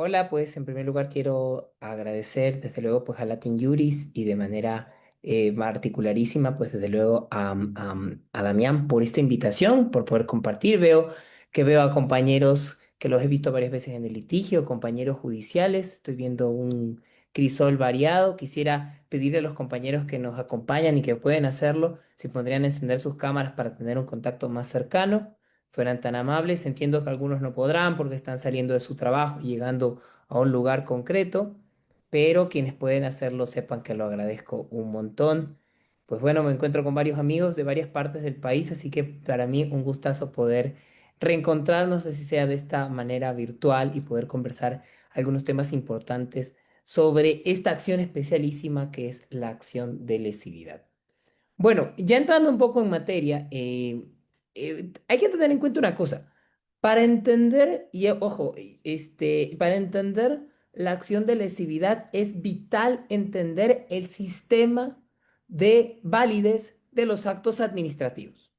Hola, pues en primer lugar quiero agradecer desde luego pues a Latin Juris y de manera particularísima pues desde luego a Damián por esta invitación, por poder compartir. Veo a compañeros que los he visto varias veces en el litigio, compañeros judiciales, estoy viendo un crisol variado. Quisiera pedirle a los compañeros que nos acompañan y que pueden hacerlo, si podrían encender sus cámaras para tener un contacto más cercano fueran tan amables. Entiendo que algunos no podrán porque están saliendo de su trabajo y llegando a un lugar concreto, pero quienes pueden hacerlo sepan que lo agradezco un montón. Pues bueno, me encuentro con varios amigos de varias partes del país, así que para mí un gustazo poder reencontrarnos, así sea de esta manera virtual, y poder conversar algunos temas importantes sobre esta acción especialísima que es la acción de lesividad. Bueno, ya entrando un poco en materia, hay que tener en cuenta una cosa. Para entender, y ojo, para entender la acción de lesividad es vital entender el sistema de validez de los actos administrativos.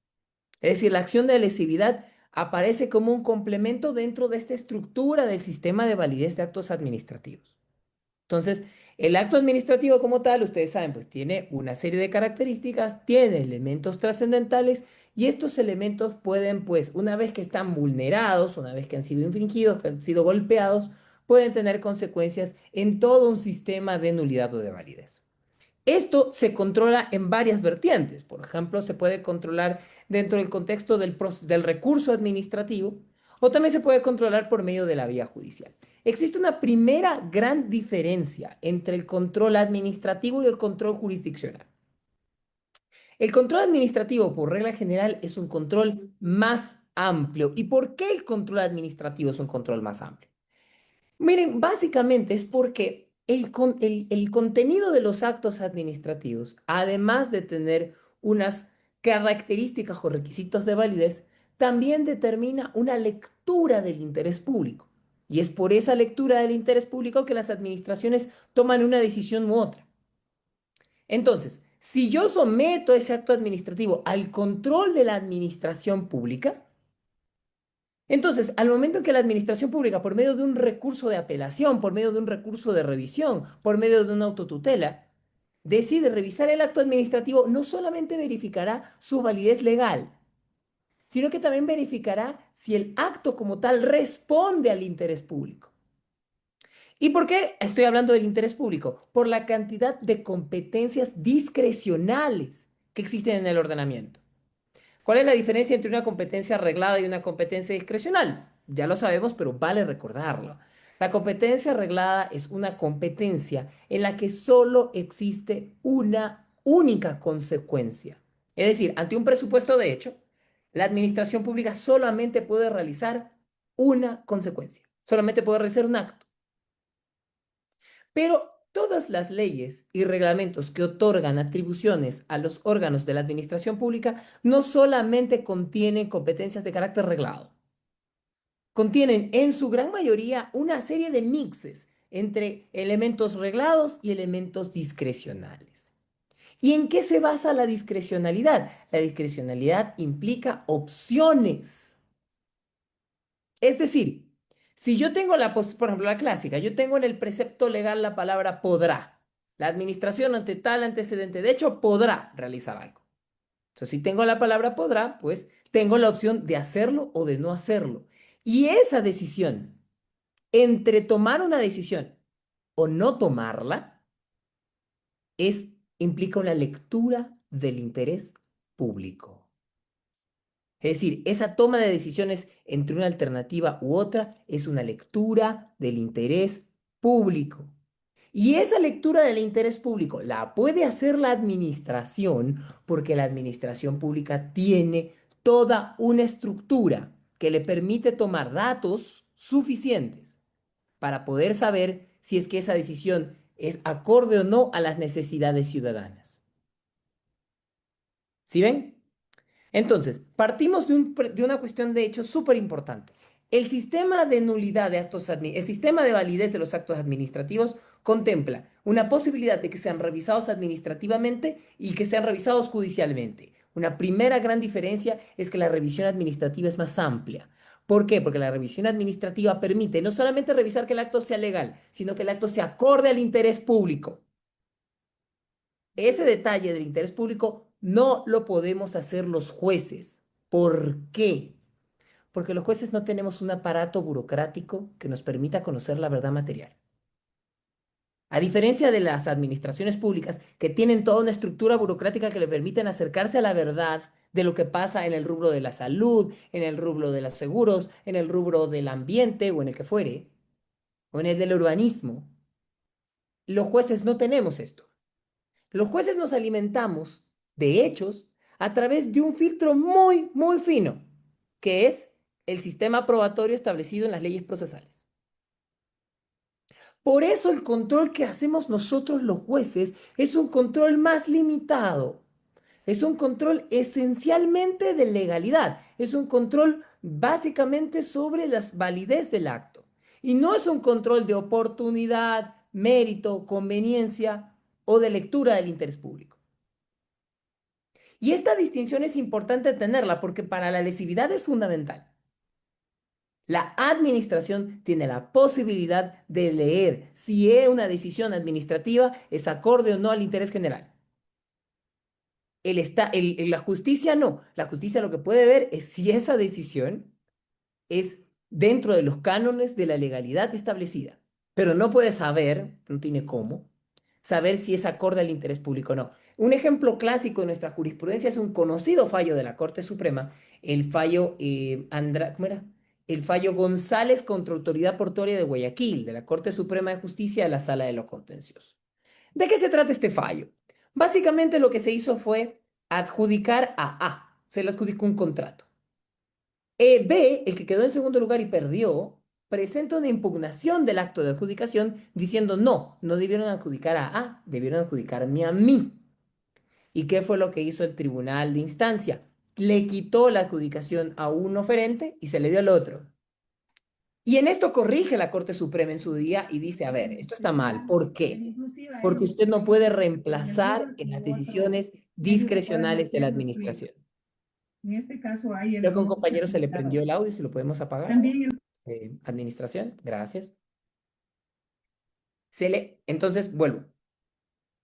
Es decir, la acción de lesividad aparece como un complemento dentro de esta estructura del sistema de validez de actos administrativos. Entonces, el acto administrativo como tal, ustedes saben, pues tiene una serie de características, tiene elementos trascendentales, y estos elementos pueden, pues, una vez que están vulnerados, una vez que han sido infringidos, que han sido golpeados, pueden tener consecuencias en todo un sistema de nulidad o de validez. Esto se controla en varias vertientes. Por ejemplo, se puede controlar dentro del contexto del recurso administrativo, o también se puede controlar por medio de la vía judicial. Existe una primera gran diferencia entre el control administrativo y el control jurisdiccional. El control administrativo, por regla general, es un control más amplio. ¿Y por qué el control administrativo es un control más amplio? Miren, básicamente es porque el contenido de los actos administrativos, además de tener unas características o requisitos de validez, también determina una lectura del interés público. Y es por esa lectura del interés público que las administraciones toman una decisión u otra. Entonces, si yo someto ese acto administrativo al control de la administración pública, entonces, al momento en que la administración pública, por medio de un recurso de apelación, por medio de un recurso de revisión, por medio de una autotutela, decide revisar el acto administrativo, no solamente verificará su validez legal, sino que también verificará si el acto como tal responde al interés público. ¿Y por qué estoy hablando del interés público? Por la cantidad de competencias discrecionales que existen en el ordenamiento. ¿Cuál es la diferencia entre una competencia arreglada y una competencia discrecional? Ya lo sabemos, pero vale recordarlo. La competencia arreglada es una competencia en la que solo existe una única consecuencia. Es decir, ante un presupuesto de hecho, la administración pública solamente puede realizar una consecuencia, solamente puede realizar un acto. Pero todas las leyes y reglamentos que otorgan atribuciones a los órganos de la administración pública no solamente contienen competencias de carácter reglado, contienen en su gran mayoría una serie de mixes entre elementos reglados y elementos discrecionales. ¿Y en qué se basa la discrecionalidad? La discrecionalidad implica opciones. Es decir, si yo tengo por ejemplo, la clásica, yo tengo en el precepto legal la palabra podrá. La administración ante tal antecedente, de hecho, podrá realizar algo. Entonces, si tengo la palabra podrá, pues tengo la opción de hacerlo o de no hacerlo. Y esa decisión, entre tomar una decisión o no tomarla, implica una lectura del interés público. Es decir, esa toma de decisiones entre una alternativa u otra es una lectura del interés público. Y esa lectura del interés público la puede hacer la administración porque la administración pública tiene toda una estructura que le permite tomar datos suficientes para poder saber si es que esa decisión es acorde o no a las necesidades ciudadanas. ¿Sí ven? Entonces, partimos de una cuestión de hecho súper importante. El sistema de nulidad de el sistema de validez de los actos administrativos contempla una posibilidad de que sean revisados administrativamente y que sean revisados judicialmente. Una primera gran diferencia es que la revisión administrativa es más amplia. ¿Por qué? Porque la revisión administrativa permite no solamente revisar que el acto sea legal, sino que el acto se acorde al interés público. Ese detalle del interés público no lo podemos hacer los jueces. ¿Por qué? Porque los jueces no tenemos un aparato burocrático que nos permita conocer la verdad material. A diferencia de las administraciones públicas que tienen toda una estructura burocrática que le permiten acercarse a la verdad de lo que pasa en el rubro de la salud, en el rubro de los seguros, en el rubro del ambiente o en el que fuere, o en el del urbanismo, los jueces no tenemos esto. Los jueces nos alimentamos de hechos a través de un filtro muy, muy fino, que es el sistema probatorio establecido en las leyes procesales. Por eso el control que hacemos nosotros los jueces es un control más limitado. Es un control esencialmente de legalidad. Es un control básicamente sobre la validez del acto. Y no es un control de oportunidad, mérito, conveniencia o de lectura del interés público. Y esta distinción es importante tenerla porque para la lesividad es fundamental. La administración tiene la posibilidad de leer si una decisión administrativa es acorde o no al interés general. La justicia no. La justicia lo que puede ver es si esa decisión es dentro de los cánones de la legalidad establecida. Pero no puede saber, no tiene cómo, saber si es acorde al interés público o no. Un ejemplo clásico de nuestra jurisprudencia es un conocido fallo de la Corte Suprema, el fallo, ¿cómo era? El fallo González contra Autoridad Portuaria de Guayaquil, de la Corte Suprema de Justicia de la Sala de lo Contencioso. ¿De qué se trata este fallo? Básicamente lo que se hizo fue adjudicar a A, se le adjudicó un contrato. B, el que quedó en segundo lugar y perdió, presenta una impugnación del acto de adjudicación diciendo no, no debieron adjudicar a A, debieron adjudicarme a mí. ¿Y qué fue lo que hizo el tribunal de instancia? Le quitó la adjudicación a un oferente y se le dio al otro. Y en esto corrige la Corte Suprema en su día y dice, a ver, esto está mal. ¿Por qué? Porque usted no puede reemplazar en las decisiones discrecionales de la administración. En este caso hay Creo que a un elementos compañero se le prendió facilitadores. el audio, si lo podemos apagar. También el Administración, gracias. Entonces, vuelvo.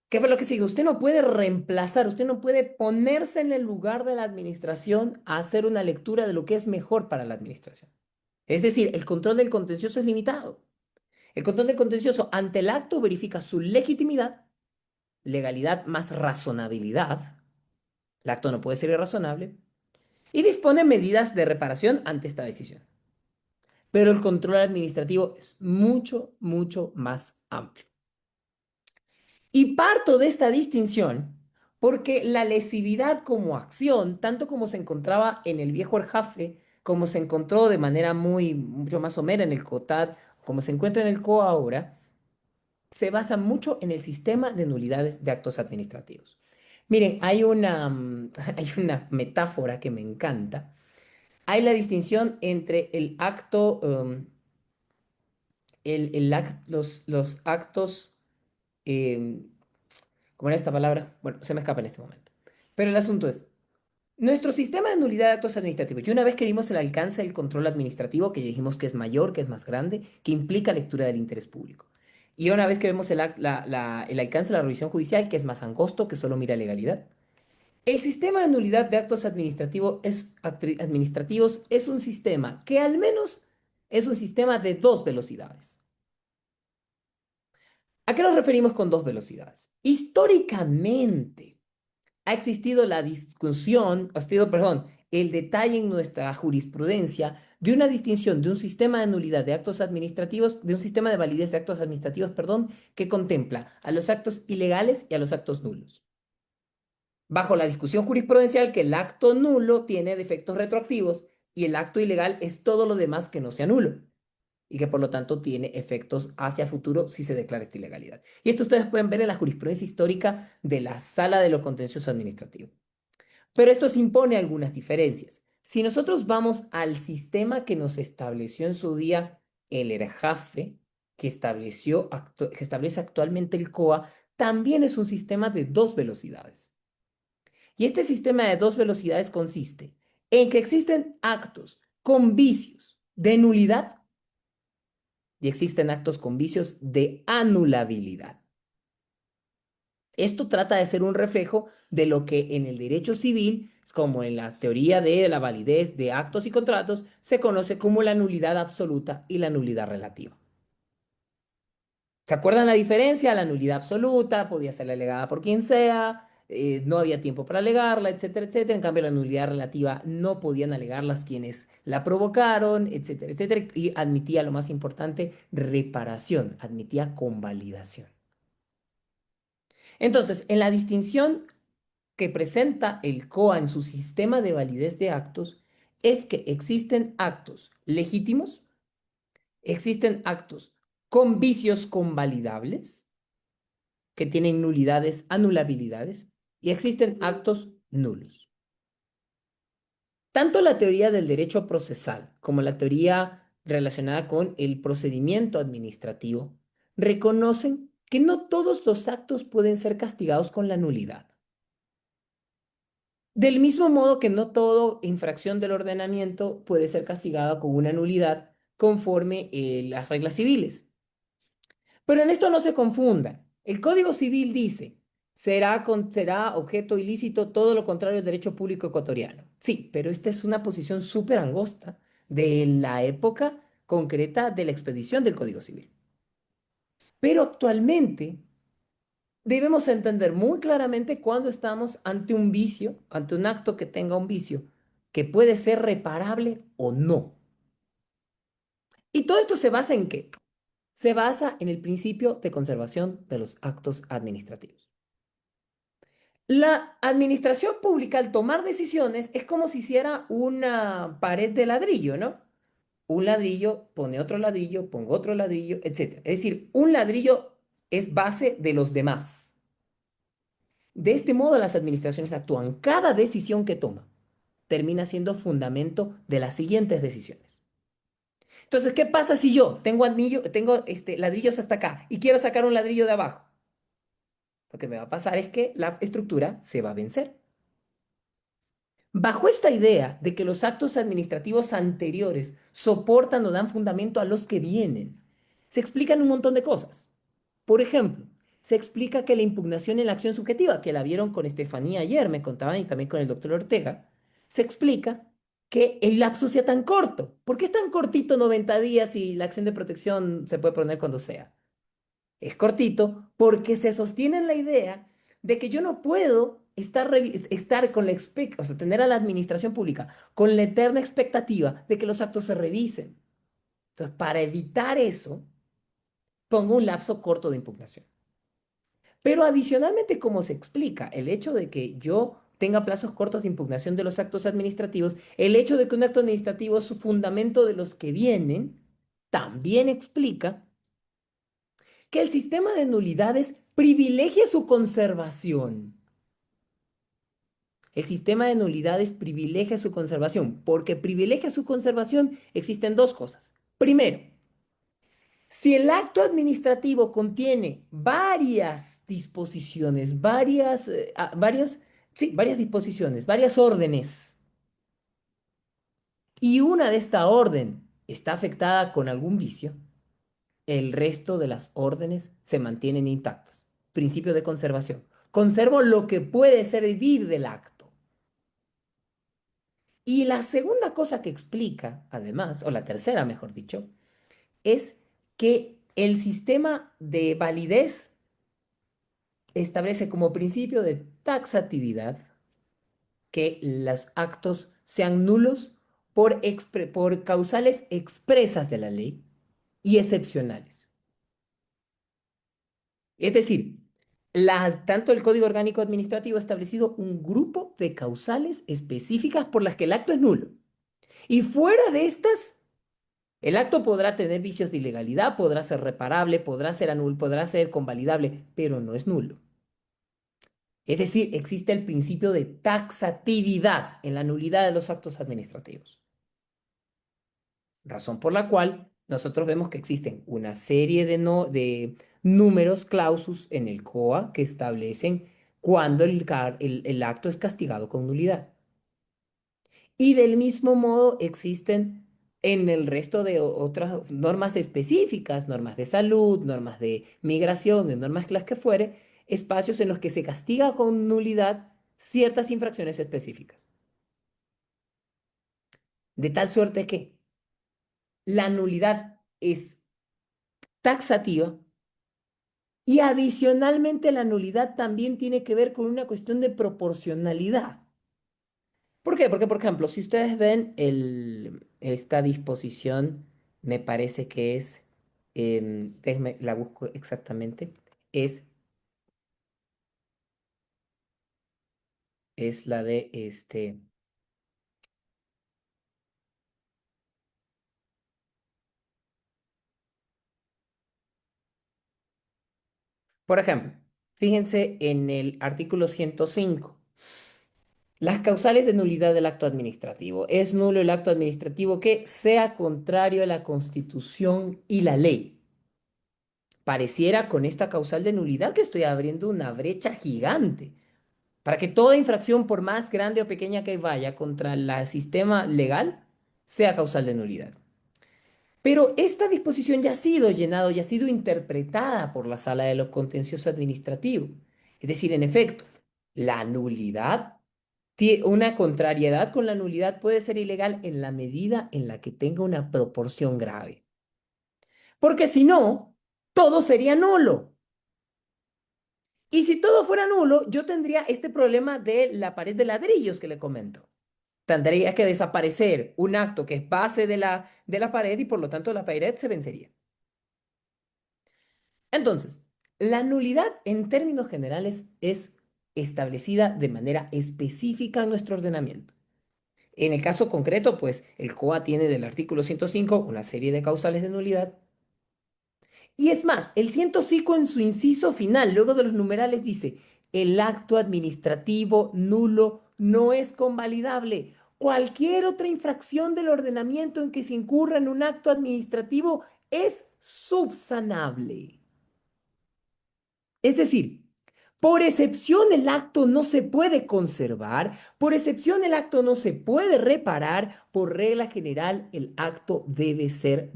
¿Qué fue lo que sigue? Usted no puede reemplazar, usted no puede ponerse en el lugar de la administración a hacer una lectura de lo que es mejor para la administración. Es decir, el control del contencioso es limitado. El control del contencioso ante el acto verifica su legitimidad, legalidad más razonabilidad. El acto no puede ser irrazonable. Y dispone medidas de reparación ante esta decisión. Pero el control administrativo es mucho, mucho más amplio. Y parto de esta distinción porque la lesividad como acción, tanto como se encontraba en el viejo Erjafe, como se encontró de manera mucho más somera en el COTAD, como se encuentra en el COA ahora, se basa mucho en el sistema de nulidades de actos administrativos. Miren, hay una metáfora que me encanta. Hay la distinción entre el acto, los actos, em, ¿cómo era esta palabra? Bueno, se me escapa en este momento. Pero el asunto es, nuestro sistema de nulidad de actos administrativos, y una vez que vimos el alcance del control administrativo, que ya dijimos que es mayor, que es más grande, que implica lectura del interés público. Y una vez que vemos el alcance de la revisión judicial, que es más angosto, que solo mira legalidad. El sistema de nulidad de actos administrativos es un sistema que al menos es un sistema de dos velocidades. ¿A qué nos referimos con dos velocidades? Históricamente ha existido la discusión, perdón, el detalle en nuestra jurisprudencia de una distinción de un sistema de nulidad de actos administrativos, de un sistema de validez de actos administrativos, perdón, que contempla a los actos ilegales y a los actos nulos. Bajo la discusión jurisprudencial que el acto nulo tiene defectos retroactivos y el acto ilegal es todo lo demás que no sea nulo y que por lo tanto tiene efectos hacia futuro si se declara esta ilegalidad. Y esto ustedes pueden ver en la jurisprudencia histórica de la Sala de lo Contencioso Administrativo. Pero esto se impone algunas diferencias. Si nosotros vamos al sistema que nos estableció en su día el ERJAFE, que establece actualmente el COA, también es un sistema de dos velocidades. Y este sistema de dos velocidades consiste en que existen actos con vicios de nulidad y existen actos con vicios de anulabilidad. Esto trata de ser un reflejo de lo que en el derecho civil, como en la teoría de la validez de actos y contratos, se conoce como la nulidad absoluta y la nulidad relativa. ¿Se acuerdan la diferencia? La nulidad absoluta podía ser alegada por quien sea, no había tiempo para alegarla, etcétera, etcétera. En cambio, la nulidad relativa no podían alegarlas quienes la provocaron, etcétera, etcétera. Y admitía lo más importante, reparación, admitía convalidación. Entonces, en la distinción que presenta el COA en su sistema de validez de actos es que existen actos legítimos, existen actos con vicios convalidables, que tienen nulidades, anulabilidades, y existen actos nulos. Tanto la teoría del derecho procesal como la teoría relacionada con el procedimiento administrativo reconocen que no todos los actos pueden ser castigados con la nulidad. Del mismo modo que no toda infracción del ordenamiento puede ser castigada con una nulidad conforme las reglas civiles. Pero en esto no se confunda. El Código Civil dice, será objeto ilícito todo lo contrario al derecho público ecuatoriano. Sí, pero esta es una posición súper angosta de la época concreta de la expedición del Código Civil. Pero actualmente debemos entender muy claramente cuando estamos ante un vicio, ante un acto que tenga un vicio, que puede ser reparable o no. ¿Y todo esto se basa en qué? Se basa en el principio de conservación de los actos administrativos. La administración pública al tomar decisiones es como si hiciera una pared de ladrillo, ¿no? Un ladrillo pone otro ladrillo, pongo otro ladrillo, etc. Es decir, un ladrillo es base de los demás. De este modo las administraciones actúan. Cada decisión que toma termina siendo fundamento de las siguientes decisiones. Entonces, ¿qué pasa si yo tengo ladrillos hasta acá y quiero sacar un ladrillo de abajo? Lo que me va a pasar es que la estructura se va a vencer. Bajo esta idea de que los actos administrativos anteriores soportan o dan fundamento a los que vienen, se explican un montón de cosas. Por ejemplo, se explica que la impugnación en la acción subjetiva, que la vieron con Estefanía ayer, me contaban, y también con el doctor Ortega, se explica que el lapso sea tan corto. ¿Por qué es tan cortito 90 días y la acción de protección se puede poner cuando sea? Es cortito porque se sostiene en la idea de que yo no puedo estar con o sea, tener a la administración pública con la eterna expectativa de que los actos se revisen. Entonces, para evitar eso, pongo un lapso corto de impugnación. Pero adicionalmente, como se explica, el hecho de que yo tenga plazos cortos de impugnación de los actos administrativos, el hecho de que un acto administrativo es su fundamento de los que vienen, también explica que el sistema de nulidades privilegia su conservación. El sistema de nulidades privilegia su conservación. Porque privilegia su conservación, existen dos cosas. Primero, si el acto administrativo contiene varias disposiciones, varias disposiciones, varias órdenes, y una de esta orden está afectada con algún vicio, el resto de las órdenes se mantienen intactas. Principio de conservación. Conservo lo que puede servir del acto. Y la segunda cosa que explica, además, o la tercera, mejor dicho, es que el sistema de validez establece como principio de taxatividad que los actos sean nulos por causales expresas de la ley y excepcionales. Es decir, tanto el Código Orgánico Administrativo ha establecido un grupo de causales específicas por las que el acto es nulo. Y fuera de estas, el acto podrá tener vicios de ilegalidad, podrá ser reparable, podrá ser convalidable, pero no es nulo. Es decir, existe el principio de taxatividad en la nulidad de los actos administrativos. Razón por la cual nosotros vemos que existen una serie de números clausus en el COA que establecen cuando el acto es castigado con nulidad. Y del mismo modo existen en el resto de otras normas específicas, normas de salud, normas de migración, en normas las que fuere, espacios en los que se castiga con nulidad ciertas infracciones específicas. De tal suerte que la nulidad es taxativa y adicionalmente la nulidad también tiene que ver con una cuestión de proporcionalidad. ¿Por qué? Porque, por ejemplo, si ustedes ven esta disposición, me parece que es, déjenme, la busco exactamente, es, es la de por ejemplo, fíjense en el artículo 105. Las causales de nulidad del acto administrativo. Es nulo el acto administrativo que sea contrario a la Constitución y la ley. Pareciera con esta causal de nulidad que estoy abriendo una brecha gigante para que toda infracción, por más grande o pequeña que vaya contra el sistema legal, sea causal de nulidad. Pero esta disposición ya ha sido llenada, ya ha sido interpretada por la Sala de lo Contencioso Administrativo. Es decir, en efecto, la nulidad, una contrariedad con la nulidad puede ser ilegal en la medida en la que tenga una proporción grave. Porque si no, todo sería nulo. Y si todo fuera nulo, yo tendría este problema de la pared de ladrillos que le comento. Tendría que desaparecer un acto que es base de la pared y por lo tanto la pared se vencería. Entonces, la nulidad en términos generales es establecida de manera específica en nuestro ordenamiento. En el caso concreto, pues el COA tiene del artículo 105 una serie de causales de nulidad. Y es más, el 105 en su inciso final, luego de los numerales, dice, el acto administrativo nulo no es convalidable. Cualquier otra infracción del ordenamiento en que se incurra en un acto administrativo es subsanable. Es decir, por excepción el acto no se puede conservar, por excepción el acto no se puede reparar, por regla general el acto debe ser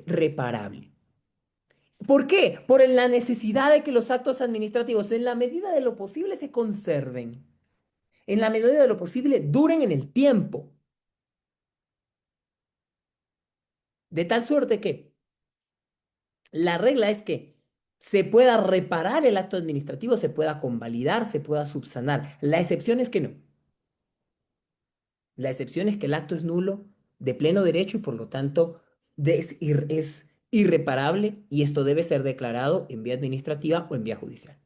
reparable. ¿Por qué? Por la necesidad de que los actos administrativos en la medida de lo posible se conserven, en la medida de lo posible duren en el tiempo, de tal suerte que la regla es que se pueda reparar el acto administrativo, se pueda convalidar, se pueda subsanar. La excepción es que no. La excepción es que el acto es nulo de pleno derecho y por lo tanto es irreparable y esto debe ser declarado en vía administrativa o en vía judicial.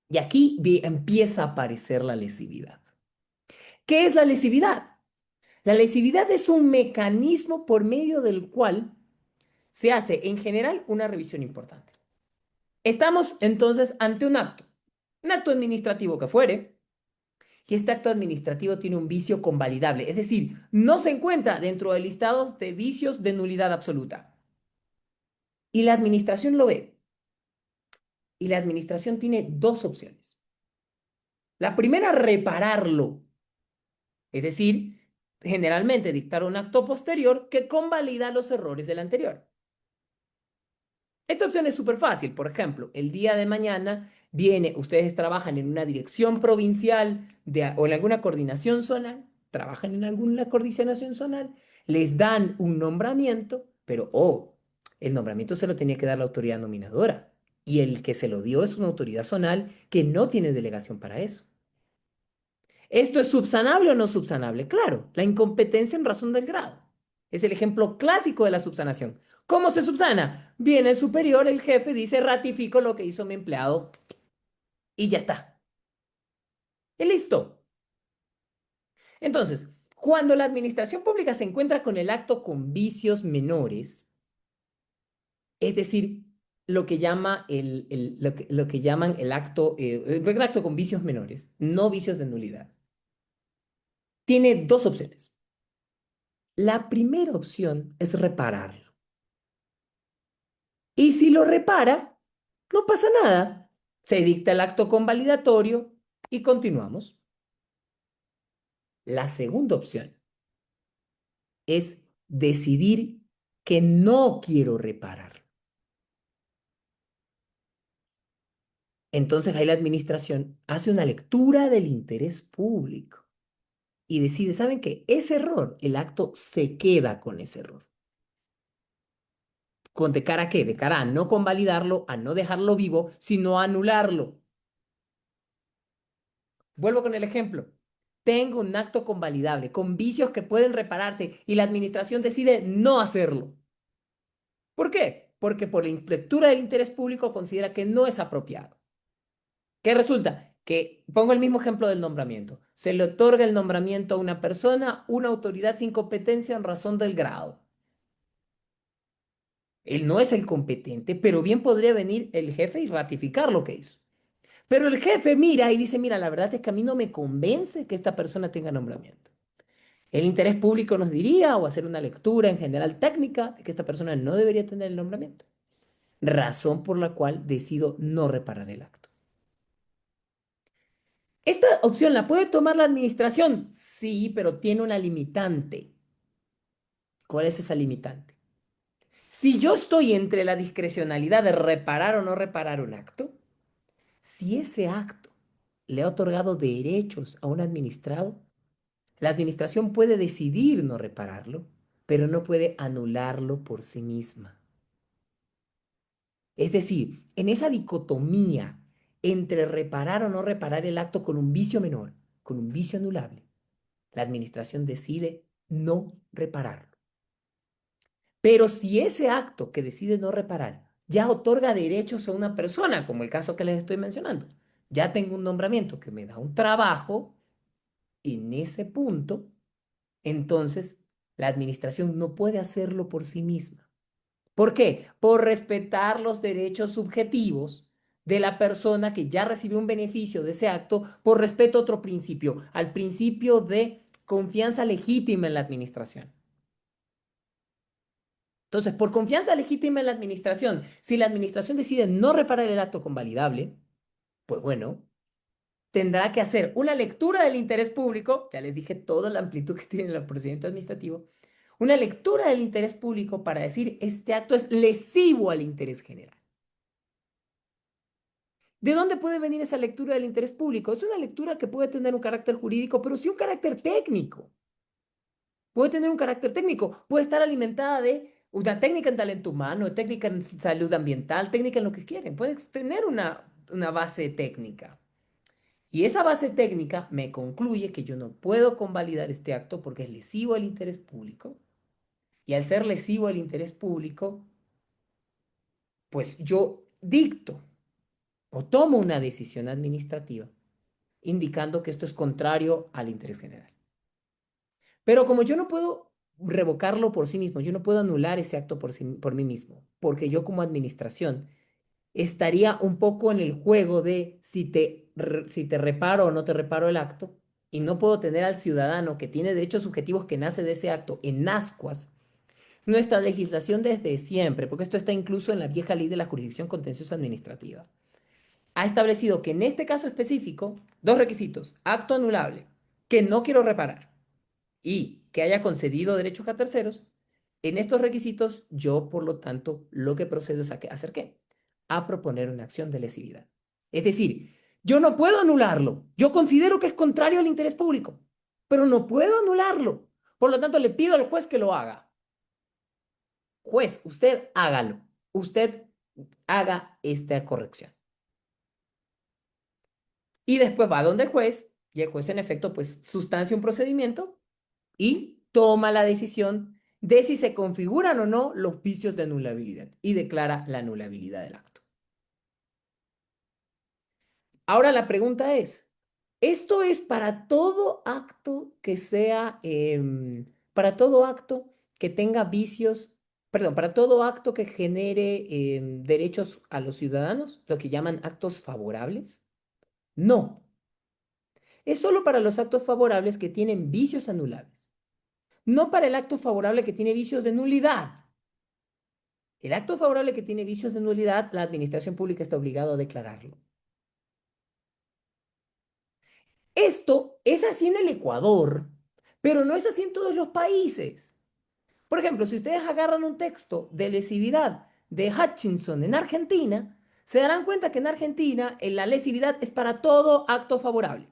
Y aquí empieza a aparecer la lesividad. ¿Qué es la lesividad? La lesividad es un mecanismo por medio del cual se hace en general una revisión importante. Estamos entonces ante un acto administrativo que fuere, y este acto administrativo tiene un vicio convalidable, es decir, no se encuentra dentro del listado de vicios de nulidad absoluta. Y la administración lo ve. Y la administración tiene dos opciones. La primera, repararlo, es decir, generalmente dictar un acto posterior que convalida los errores del anterior. Esta opción es súper fácil. Por ejemplo, el día de mañana ustedes trabajan en una dirección provincial o en alguna coordinación zonal, trabajan en alguna coordinación zonal, les dan un nombramiento, pero el nombramiento se lo tenía que dar la autoridad nominadora. Y el que se lo dio es una autoridad zonal que no tiene delegación para eso. ¿Esto es subsanable o no subsanable? Claro, la incompetencia en razón del grado. Es el ejemplo clásico de la subsanación. ¿Cómo se subsana? Viene el superior, el jefe, dice, ratifico lo que hizo mi empleado y ya está. Y listo. Entonces, cuando la administración pública se encuentra con el acto con vicios menores, es decir, lo que llaman el acto con vicios menores, no vicios de nulidad, tiene dos opciones. La primera opción es repararlo. Y si lo repara, no pasa nada. Se dicta el acto convalidatorio y continuamos. La segunda opción es decidir que no quiero reparar. Entonces ahí la administración hace una lectura del interés público y decide, ¿saben qué? Ese error, el acto se queda con ese error. ¿De cara a qué? De cara a no convalidarlo, a no dejarlo vivo, sino a anularlo. Vuelvo con el ejemplo. Tengo un acto convalidable, con vicios que pueden repararse y la administración decide no hacerlo. ¿Por qué? Porque por la lectura del interés público considera que no es apropiado. ¿Qué resulta? Que pongo el mismo ejemplo del nombramiento. Se le otorga el nombramiento a una persona, una autoridad sin competencia en razón del grado. Él no es el competente, pero bien podría venir el jefe y ratificar lo que hizo. Pero el jefe mira y dice, mira, la verdad es que a mí no me convence que esta persona tenga nombramiento. El interés público nos diría, o hacer una lectura en general técnica, de que esta persona no debería tener el nombramiento. Razón por la cual decido no reparar el acto. ¿Esta opción la puede tomar la administración? Sí, pero tiene una limitante. ¿Cuál es esa limitante? Si yo estoy entre la discrecionalidad de reparar o no reparar un acto, si ese acto le ha otorgado derechos a un administrado, la administración puede decidir no repararlo, pero no puede anularlo por sí misma. Es decir, en esa dicotomía entre reparar o no reparar el acto con un vicio menor, con un vicio anulable, la administración decide no repararlo. Pero si ese acto que decide no reparar ya otorga derechos a una persona, como el caso que les estoy mencionando, ya tengo un nombramiento que me da un trabajo, en ese punto, entonces la administración no puede hacerlo por sí misma. ¿Por qué? Por respetar los derechos subjetivos de la persona que ya recibió un beneficio de ese acto, por respeto a otro principio, al principio de confianza legítima en la administración. Entonces, por confianza legítima en la administración, si la administración decide no reparar el acto convalidable, pues bueno, tendrá que hacer una lectura del interés público, ya les dije toda la amplitud que tiene el procedimiento administrativo, una lectura del interés público para decir este acto es lesivo al interés general. ¿De dónde puede venir esa lectura del interés público? Es una lectura que puede tener un carácter jurídico, pero sí un carácter técnico. Puede tener un carácter técnico, puede estar alimentada de una técnica en talento humano, técnica en salud ambiental, técnica en lo que quieren. Puede tener una base técnica. Y esa base técnica me concluye que yo no puedo convalidar este acto porque es lesivo al interés público. Y al ser lesivo al interés público, pues yo dicto o tomo una decisión administrativa indicando que esto es contrario al interés general. Pero como yo no puedo revocarlo por sí mismo, yo no puedo anular ese acto por mí mismo, porque yo como administración estaría un poco en el juego de si te reparo o no te reparo el acto, y no puedo tener al ciudadano que tiene derechos subjetivos que nace de ese acto en ascuas. Nuestra legislación desde siempre, porque esto está incluso en la vieja ley de la jurisdicción contencioso administrativa, ha establecido que en este caso específico, dos requisitos: acto anulable, que no quiero reparar, y que haya concedido derechos a terceros. En estos requisitos, yo, por lo tanto, lo que procedo es ¿hacer qué? A proponer una acción de lesividad. Es decir, yo no puedo anularlo. Yo considero que es contrario al interés público, pero no puedo anularlo. Por lo tanto, le pido al juez que lo haga. Juez, usted hágalo. Usted haga esta corrección. Y después va donde el juez, y el juez en efecto pues sustancia un procedimiento y toma la decisión de si se configuran o no los vicios de anulabilidad y declara la anulabilidad del acto. Ahora la pregunta es, ¿esto es para todo acto que sea, para todo acto que tenga vicios, perdón, para todo acto que genere derechos a los ciudadanos, lo que llaman actos favorables? No, es solo para los actos favorables que tienen vicios anulables, no para el acto favorable que tiene vicios de nulidad. El acto favorable que tiene vicios de nulidad, la administración pública está obligada a declararlo. Esto es así en el Ecuador, Pero no es así en todos los países. Por ejemplo, si ustedes agarran un texto de lesividad de Hutchinson en Argentina, se darán cuenta que en Argentina la lesividad es para todo acto favorable.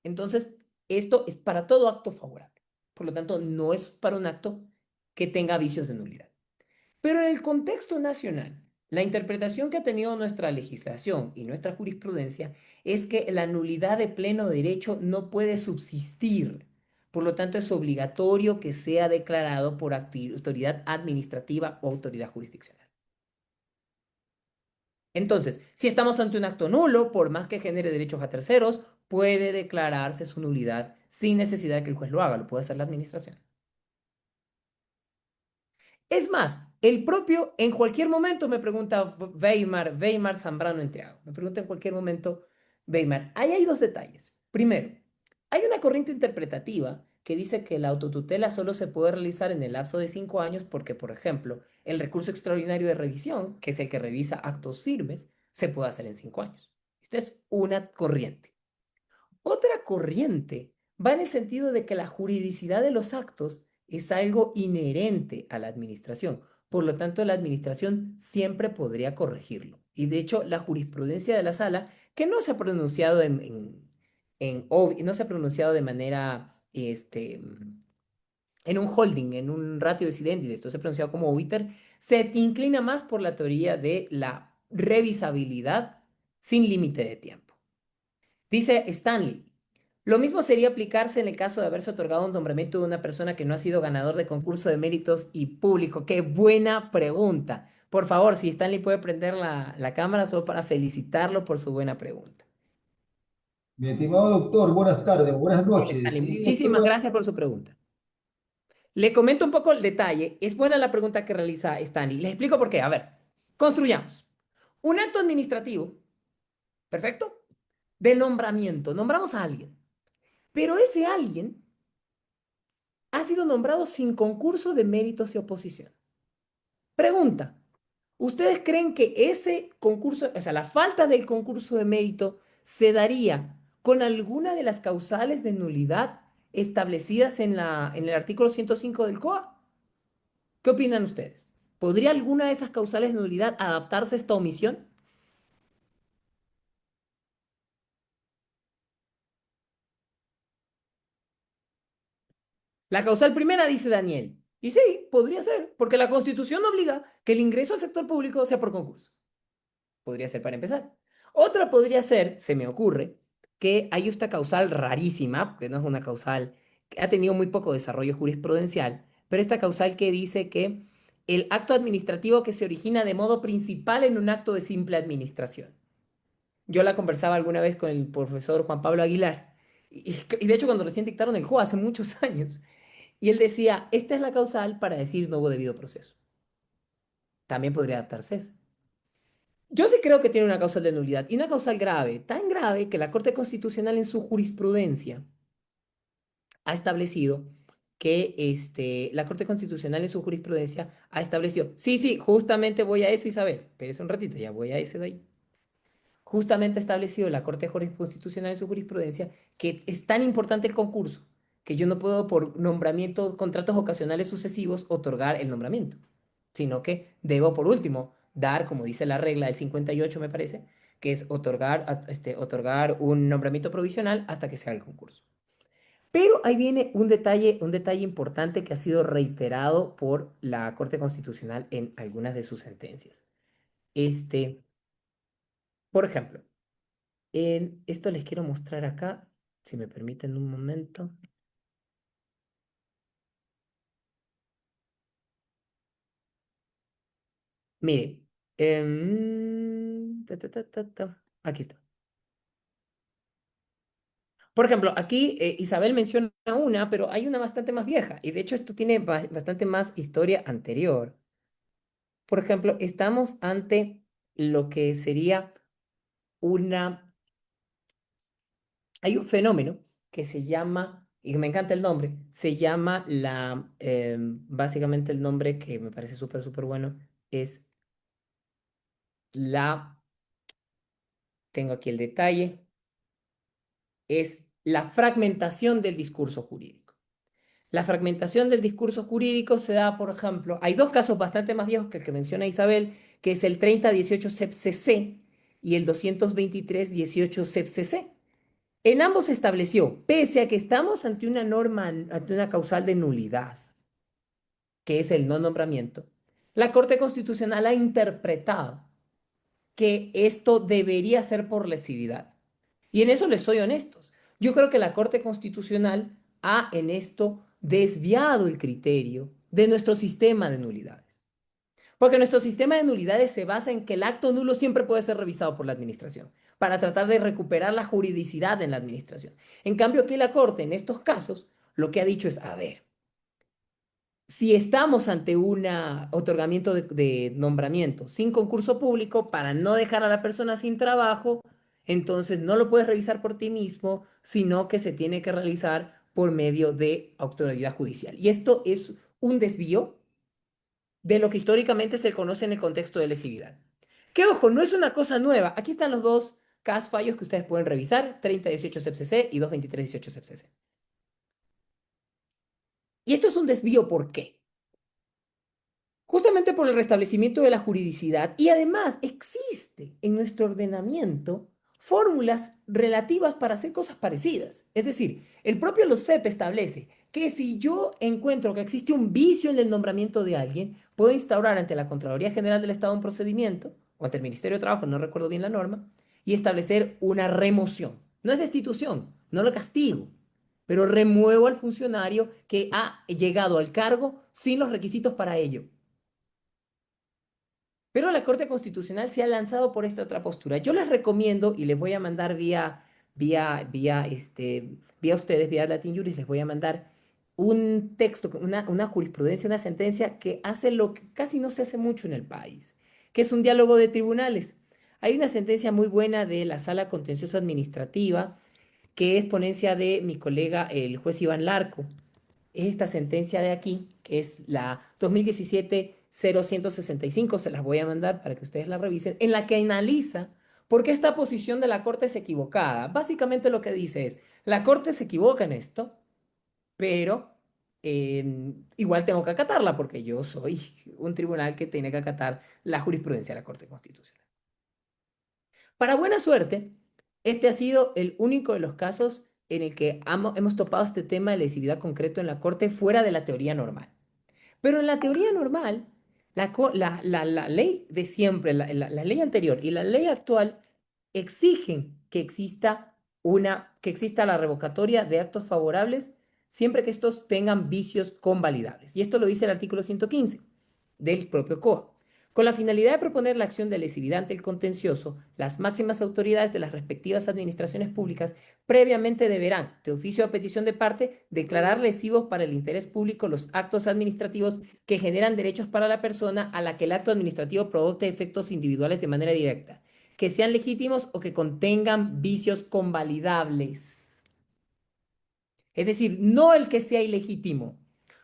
Entonces, esto es para todo acto favorable. Por lo tanto, no es para un acto que tenga vicios de nulidad. Pero en el contexto nacional, la interpretación que ha tenido nuestra legislación y nuestra jurisprudencia es que la nulidad de pleno derecho no puede subsistir. Por lo tanto, es obligatorio que sea declarado por autoridad administrativa o autoridad jurisdiccional. Entonces, si estamos ante un acto nulo, por más que genere derechos a terceros, puede declararse su nulidad sin necesidad de que el juez lo haga, lo puede hacer la administración. Es más, el propio, en cualquier momento me pregunta Weimar Zambrano Entriago, me pregunta en cualquier momento, Weimar, ahí hay dos detalles. Primero, hay una corriente interpretativa que dice que la autotutela solo se puede realizar en el lapso de 5 años porque, por ejemplo, el recurso extraordinario de revisión, que es el que revisa actos firmes, se puede hacer en 5 años. Esta es una corriente. Otra corriente va en el sentido de que la juridicidad de los actos es algo inherente a la administración. Por lo tanto, la administración siempre podría corregirlo. Y de hecho, la jurisprudencia de la sala, que no se ha pronunciado no se ha pronunciado de manera, en un holding, en un ratio decidente, esto se ha pronunciado como obiter, se inclina más por la teoría de la revisabilidad sin límite de tiempo. Dice Stanley, lo mismo sería aplicarse en el caso de haberse otorgado un nombramiento de una persona que no ha sido ganador de concurso de méritos y público. Qué buena pregunta. Por favor, si Stanley puede prender la cámara solo para felicitarlo por su buena pregunta. Mi estimado doctor, buenas tardes, buenas Bien, noches. Stanley, Sí, muchísimas gracias por su pregunta. Le comento un poco el detalle. Es buena la pregunta que realiza Stanley. Les explico por qué. A ver, construyamos. Un acto administrativo, perfecto, de nombramiento. Nombramos a alguien, pero ese alguien ha sido nombrado sin concurso de méritos y oposición. Pregunta, ¿ustedes creen que ese concurso, o sea, la falta del concurso de mérito se daría con alguna de las causales de nulidad establecidas en el artículo 105 del COA? ¿Qué opinan ustedes? ¿Podría alguna de esas causales de nulidad adaptarse a esta omisión? La causal primera dice Daniel. Y sí, podría ser, porque la Constitución obliga que el ingreso al sector público sea por concurso. Podría ser para empezar. Otra podría ser, se me ocurre, que hay esta causal rarísima, que no es una causal, que ha tenido muy poco desarrollo jurisprudencial, pero esta causal que dice que el acto administrativo que se origina de modo principal en un acto de simple administración. Yo la conversaba alguna vez con el profesor Juan Pablo Aguilar, y de hecho cuando recién dictaron el juego hace muchos años, y él decía, esta es la causal para decir no hubo debido proceso. También podría adaptarse esa. Yo sí creo que tiene una causal de nulidad y una causal grave, tan grave que la Corte Constitucional en su jurisprudencia ha establecido que la Corte Constitucional en su jurisprudencia ha establecido, sí, sí, justamente voy a eso, Isabel, pero es un ratito, ya voy a ese de ahí. Justamente ha establecido la Corte Constitucional en su jurisprudencia que es tan importante el concurso que yo no puedo por nombramiento, contratos ocasionales sucesivos, otorgar el nombramiento, sino que debo por último dar, como dice la regla del 58 me parece, que es otorgar un nombramiento provisional hasta que se haga el concurso. Pero ahí viene un detalle importante que ha sido reiterado por la Corte Constitucional en algunas de sus sentencias. Este, por ejemplo, esto les quiero mostrar acá, si me permiten un momento. Mire, aquí está. Por ejemplo, aquí Isabel menciona una, pero hay una bastante más vieja. Y de hecho esto tiene bastante más historia anterior. Por ejemplo, estamos ante lo que sería una... Hay un fenómeno que se llama, y me encanta el nombre, se llama básicamente el nombre que me parece súper, súper bueno, es la, tengo aquí el detalle, es la fragmentación del discurso jurídico. La fragmentación del discurso jurídico se da, por ejemplo, hay dos casos bastante más viejos que el que menciona Isabel, que es el 3018 CEP-CC y el 22318 CEP-CC. En ambos se estableció, pese a que estamos ante una norma, ante una causal de nulidad, que es el no nombramiento, la Corte Constitucional ha interpretado que esto debería ser por lesividad. Y en eso les soy honestos. Yo creo que la Corte Constitucional ha en esto desviado el criterio de nuestro sistema de nulidades. Porque nuestro sistema de nulidades se basa en que el acto nulo siempre puede ser revisado por la administración para tratar de recuperar la juridicidad en la administración. En cambio, aquí la Corte, en estos casos, lo que ha dicho es, a ver, si estamos ante un otorgamiento de nombramiento sin concurso público para no dejar a la persona sin trabajo, entonces no lo puedes revisar por ti mismo, sino que se tiene que realizar por medio de autoridad judicial. Y esto es un desvío de lo que históricamente se conoce en el contexto de lesividad. Que ojo, no es una cosa nueva. Aquí están los dos casos fallos que ustedes pueden revisar, 3018 CEP-CC y 22318 CEP-CC. Y esto es un desvío, ¿por qué? Justamente por el restablecimiento de la juridicidad y además existe en nuestro ordenamiento fórmulas relativas para hacer cosas parecidas. Es decir, el propio LOCEP establece que si yo encuentro que existe un vicio en el nombramiento de alguien, puedo instaurar ante la Contraloría General del Estado un procedimiento, o ante el Ministerio de Trabajo, no recuerdo bien la norma, y establecer una remoción. No es destitución, no lo castigo, pero remuevo al funcionario que ha llegado al cargo sin los requisitos para ello. Pero la Corte Constitucional se ha lanzado por esta otra postura. Yo les recomiendo y les voy a mandar vía ustedes, vía Latin Juris, les voy a mandar un texto, una jurisprudencia, una sentencia que hace lo que casi no se hace mucho en el país, que es un diálogo de tribunales. Hay una sentencia muy buena de la Sala Contencioso Administrativa, que es ponencia de mi colega, el juez Iván Larco, es esta sentencia de aquí, que es la 2017-0165, se las voy a mandar para que ustedes la revisen, en la que analiza por qué esta posición de la Corte es equivocada. Básicamente lo que dice es, la Corte se equivoca en esto, pero igual tengo que acatarla porque yo soy un tribunal que tiene que acatar la jurisprudencia de la Corte Constitucional. Para buena suerte, este ha sido el único de los casos en el que hemos topado este tema de lesividad concreto en la Corte fuera de la teoría normal. Pero en la teoría normal, la ley de siempre, la ley anterior y la ley actual exigen que exista la revocatoria de actos favorables siempre que estos tengan vicios convalidables. Y esto lo dice el artículo 115 del propio COA. Con la finalidad de proponer la acción de lesividad ante el contencioso, las máximas autoridades de las respectivas administraciones públicas previamente deberán, de oficio a petición de parte, declarar lesivos para el interés público los actos administrativos que generan derechos para la persona a la que el acto administrativo provoque efectos individuales de manera directa, que sean legítimos o que contengan vicios convalidables. Es decir, no el que sea ilegítimo,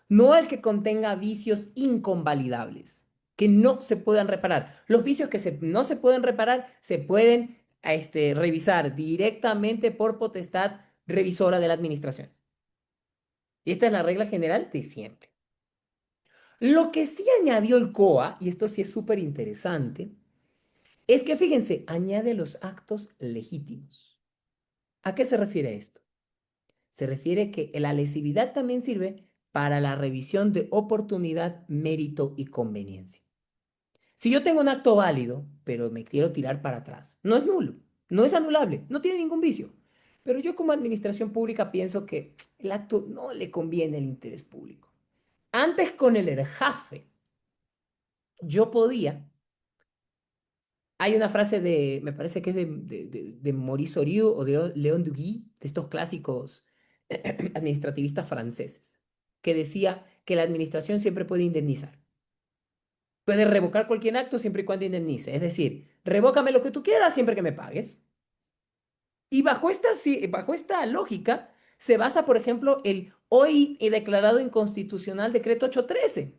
no el que contenga vicios inconvalidables, que no se puedan reparar. Los vicios que no se pueden reparar se pueden revisar directamente por potestad revisora de la administración. Y esta es la regla general de siempre. Lo que sí añadió el COA, y esto sí es súper interesante, es que fíjense, añade los actos legítimos. ¿A qué se refiere esto? Se refiere que la lesividad también sirve para la revisión de oportunidad, mérito y conveniencia. Si yo tengo un acto válido, pero me quiero tirar para atrás, no es nulo, no es anulable, no tiene ningún vicio. Pero yo como administración pública pienso que el acto no le conviene el interés público. Antes con el ERJAFE, yo podía, hay una frase de, me parece que es de Maurice Oriou o de Léon Duguy, de estos clásicos administrativistas franceses, que decía que la administración siempre puede indemnizar. Puede revocar cualquier acto siempre y cuando indemnice. Es decir, revócame lo que tú quieras siempre que me pagues. Y bajo esta lógica se basa, por ejemplo, el hoy he declarado inconstitucional decreto 813.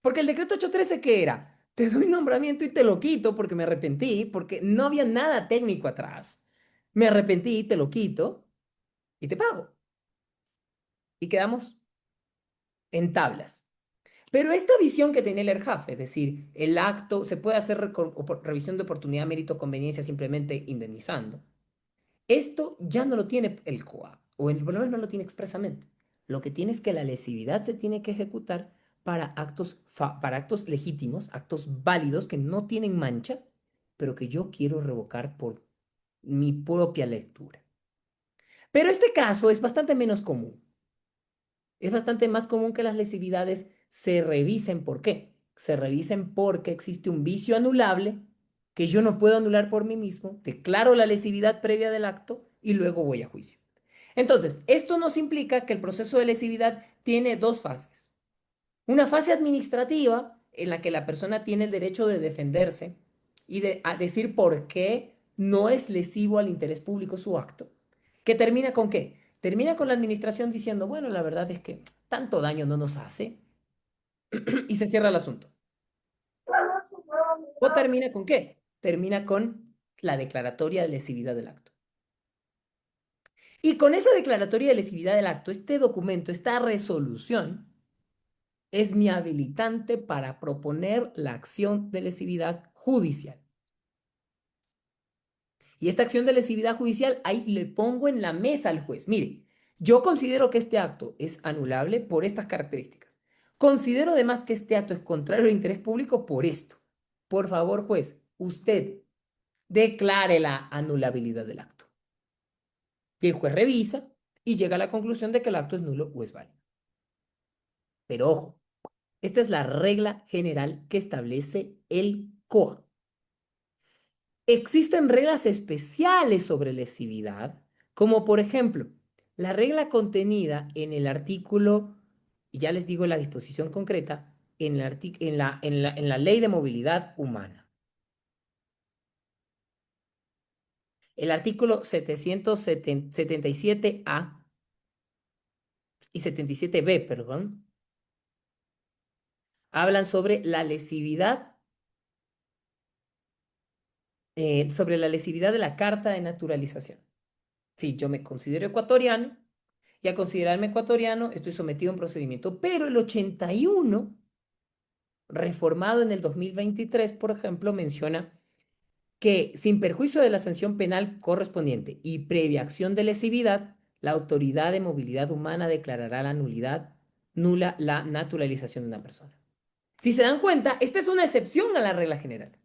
Porque el decreto 813, ¿qué era? Te doy nombramiento y te lo quito porque me arrepentí, porque no había nada técnico atrás. me arrepentí, te lo quito y te pago. Y quedamos en tablas. Pero esta visión que tenía el ERJAF, es decir, el acto, se puede hacer revisión de oportunidad, mérito, conveniencia simplemente indemnizando. Esto ya no lo tiene el COA, o por lo menos no lo tiene expresamente. Lo que tiene es que la lesividad se tiene que ejecutar para actos legítimos, actos válidos que no tienen mancha, pero que yo quiero revocar por mi propia lectura. Pero este caso es bastante menos común. Es bastante más común que las lesividades se revisen. ¿Por qué? Se revisen porque existe un vicio anulable que yo no puedo anular por mí mismo, declaro la lesividad previa del acto y luego voy a juicio. Entonces, esto nos implica que el proceso de lesividad tiene dos fases. Una fase administrativa en la que la persona tiene el derecho de defenderse y a decir por qué no es lesivo al interés público su acto. ¿Que termina con qué? Termina con la administración diciendo, bueno, la verdad es que tanto daño no nos hace y se cierra el asunto. ¿O termina con qué? Termina con la declaratoria de lesividad del acto. Y con esa declaratoria de lesividad del acto, este documento, esta resolución, es mi habilitante para proponer la acción de lesividad judicial. Y esta acción de lesividad judicial, ahí le pongo en la mesa al juez. Mire, yo considero que este acto es anulable por estas características. Considero además que este acto es contrario al interés público por esto. Por favor, juez, usted declare la anulabilidad del acto. Y el juez revisa y llega a la conclusión de que el acto es nulo o es válido. Pero ojo, esta es la regla general que establece el COA. Existen reglas especiales sobre lesividad, como por ejemplo, la regla contenida en el artículo, y ya les digo la disposición concreta, en la Ley de Movilidad Humana. El artículo 777A y 77B, perdón, hablan sobre la lesividad de la Carta de Naturalización. Sí, yo me considero ecuatoriano y a considerarme ecuatoriano estoy sometido a un procedimiento, pero el 81, reformado en el 2023, por ejemplo, menciona que sin perjuicio de la sanción penal correspondiente y previa acción de lesividad, la autoridad de movilidad humana declarará la nula la naturalización de una persona. Si se dan cuenta, esta es una excepción a la regla general.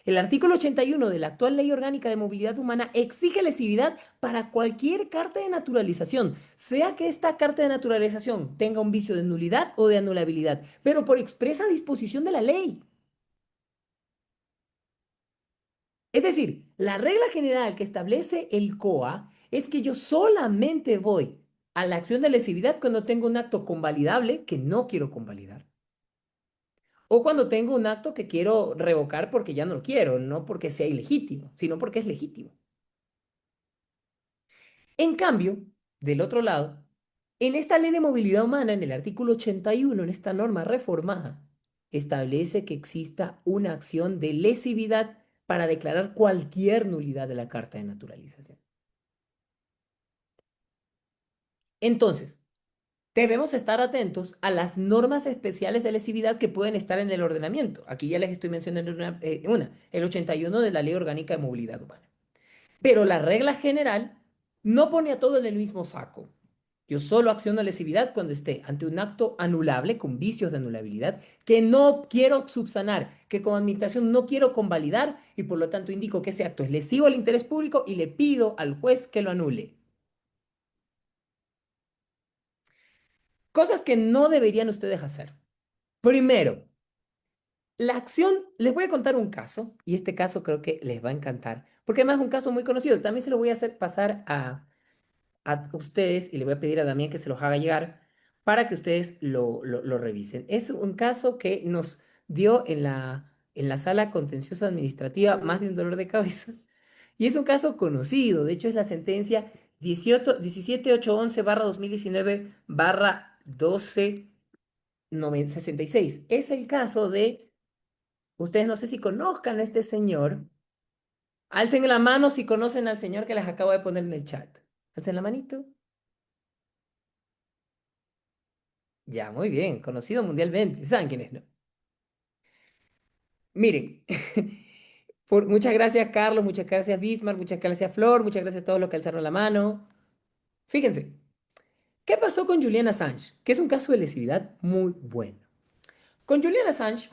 El artículo 81 de la actual Ley Orgánica de Movilidad Humana exige lesividad para cualquier carta de naturalización, sea que esta carta de naturalización tenga un vicio de nulidad o de anulabilidad, pero por expresa disposición de la ley. Es decir, la regla general que establece el COA es que yo solamente voy a la acción de lesividad cuando tengo un acto convalidable que no quiero convalidar. O cuando tengo un acto que quiero revocar porque ya no lo quiero, no porque sea ilegítimo, sino porque es legítimo. En cambio, del otro lado, en esta ley de movilidad humana, en el artículo 81, en esta norma reformada, establece que exista una acción de lesividad para declarar cualquier nulidad de la Carta de Naturalización. Entonces, debemos estar atentos a las normas especiales de lesividad que pueden estar en el ordenamiento. Aquí ya les estoy mencionando el 81 de la Ley Orgánica de Movilidad Humana. Pero la regla general no pone a todo en el mismo saco. Yo solo acciono lesividad cuando esté ante un acto anulable con vicios de anulabilidad que no quiero subsanar, que como administración no quiero convalidar y por lo tanto indico que ese acto es lesivo al interés público y le pido al juez que lo anule. Cosas que no deberían ustedes hacer. Primero, la acción, les voy a contar un caso y este caso creo que les va a encantar, porque además es un caso muy conocido. También se lo voy a hacer pasar a ustedes y le voy a pedir a Damián que se los haga llegar para que ustedes lo revisen. Es un caso que nos dio en la sala contencioso administrativa más de un dolor de cabeza y es un caso conocido. De hecho, es la sentencia 17811-2019-1266. Es el caso de, ustedes no sé si conozcan a este señor, Alcen la mano si conocen al señor que les acabo de poner en el chat. Alcen la manito. Ya, muy bien, conocido mundialmente. ¿Saben quién es, no? Miren, muchas gracias Carlos, muchas gracias Bismarck, muchas gracias Flor, muchas gracias a todos los que alzaron la mano. Fíjense, ¿qué pasó con Julian Assange? Que es un caso de lesividad muy bueno. Con Julian Assange,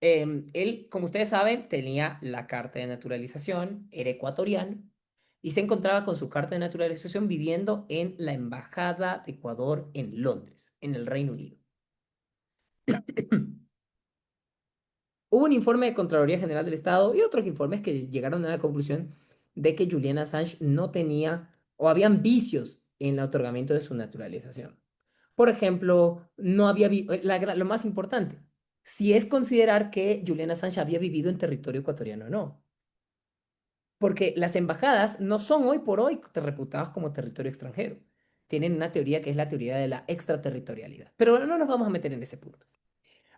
él, como ustedes saben, tenía la carta de naturalización, era ecuatoriano y se encontraba con su carta de naturalización viviendo en la Embajada de Ecuador en Londres, en el Reino Unido. Hubo un informe de Contraloría General del Estado y otros informes que llegaron a la conclusión de que Julian Assange no tenía o habían vicios en el otorgamiento de su naturalización. Por ejemplo, no había lo más importante, si es considerar que Julian Assange había vivido en territorio ecuatoriano o no. Porque las embajadas no son hoy por hoy reputadas como territorio extranjero. Tienen una teoría que es la teoría de la extraterritorialidad. Pero no nos vamos a meter en ese punto.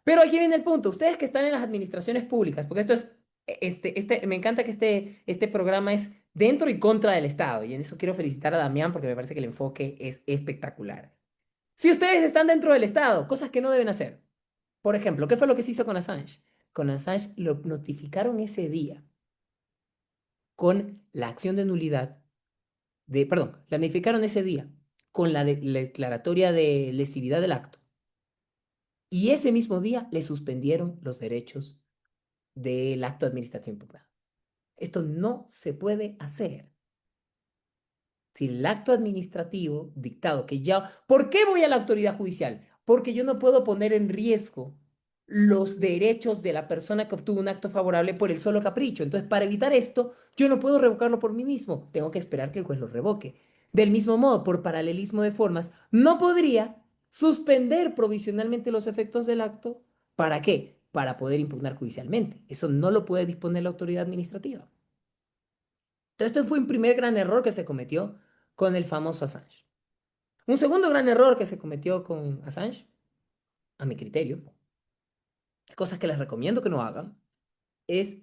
Pero aquí viene el punto. Ustedes que están en las administraciones públicas, porque esto es, me encanta que este programa es dentro y contra del Estado. Y en eso quiero felicitar a Damián porque me parece que el enfoque es espectacular. Si ustedes están dentro del Estado, cosas que no deben hacer. Por ejemplo, ¿qué fue lo que se hizo con Assange? Con Assange lo notificaron ese día con la acción de nulidad, la notificaron ese día con la declaratoria de lesividad del acto. Y ese mismo día le suspendieron los derechos del acto administrativo impugnado. Esto no se puede hacer. Si el acto administrativo dictado que ya... ¿Por qué voy a la autoridad judicial? Porque yo no puedo poner en riesgo los derechos de la persona que obtuvo un acto favorable por el solo capricho. Entonces, para evitar esto, yo no puedo revocarlo por mí mismo. Tengo que esperar que el juez lo revoque. Del mismo modo, por paralelismo de formas, no podría suspender provisionalmente los efectos del acto. ¿Para qué? Para poder impugnar judicialmente. Eso no lo puede disponer la autoridad administrativa. Entonces, esto fue un primer gran error que se cometió con el famoso Assange. Un segundo gran error que se cometió con Assange, a mi criterio, cosas que les recomiendo que no hagan, es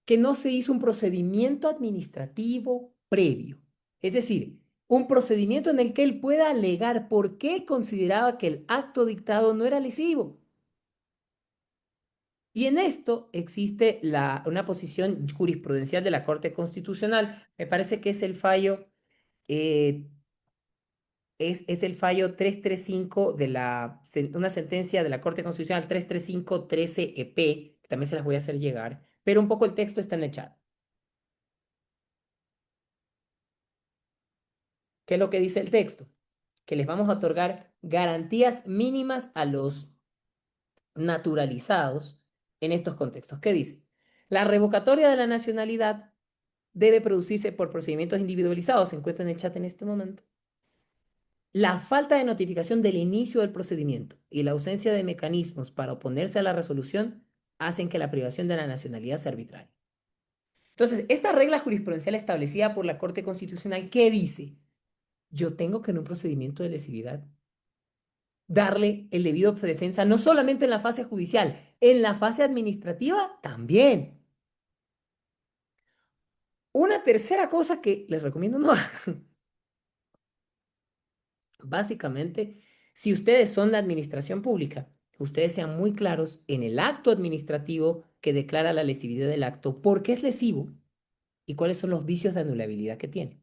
que no se hizo un procedimiento administrativo previo. Es decir, un procedimiento en el que él pueda alegar por qué consideraba que el acto dictado no era lesivo. Y en esto existe una posición jurisprudencial de la Corte Constitucional. Me parece que es el fallo eh, es el fallo 335 de una sentencia de la Corte Constitucional 335-13-EP, que también se las voy a hacer llegar, pero un poco el texto está en el chat. ¿Qué es lo que dice el texto? Que les vamos a otorgar garantías mínimas a los naturalizados en estos contextos. ¿Qué dice? La revocatoria de la nacionalidad debe producirse por procedimientos individualizados, se encuentra en el chat en este momento. La falta de notificación del inicio del procedimiento y la ausencia de mecanismos para oponerse a la resolución hacen que la privación de la nacionalidad sea arbitraria. Entonces, esta regla jurisprudencial establecida por la Corte Constitucional, ¿qué dice? Yo tengo que en un procedimiento de lesividad darle el debido defensa, no solamente en la fase judicial, en la fase administrativa también. Una tercera cosa que les recomiendo no hagan. Básicamente, si ustedes son la administración pública, ustedes sean muy claros en el acto administrativo que declara la lesividad del acto, por qué es lesivo y cuáles son los vicios de anulabilidad que tiene.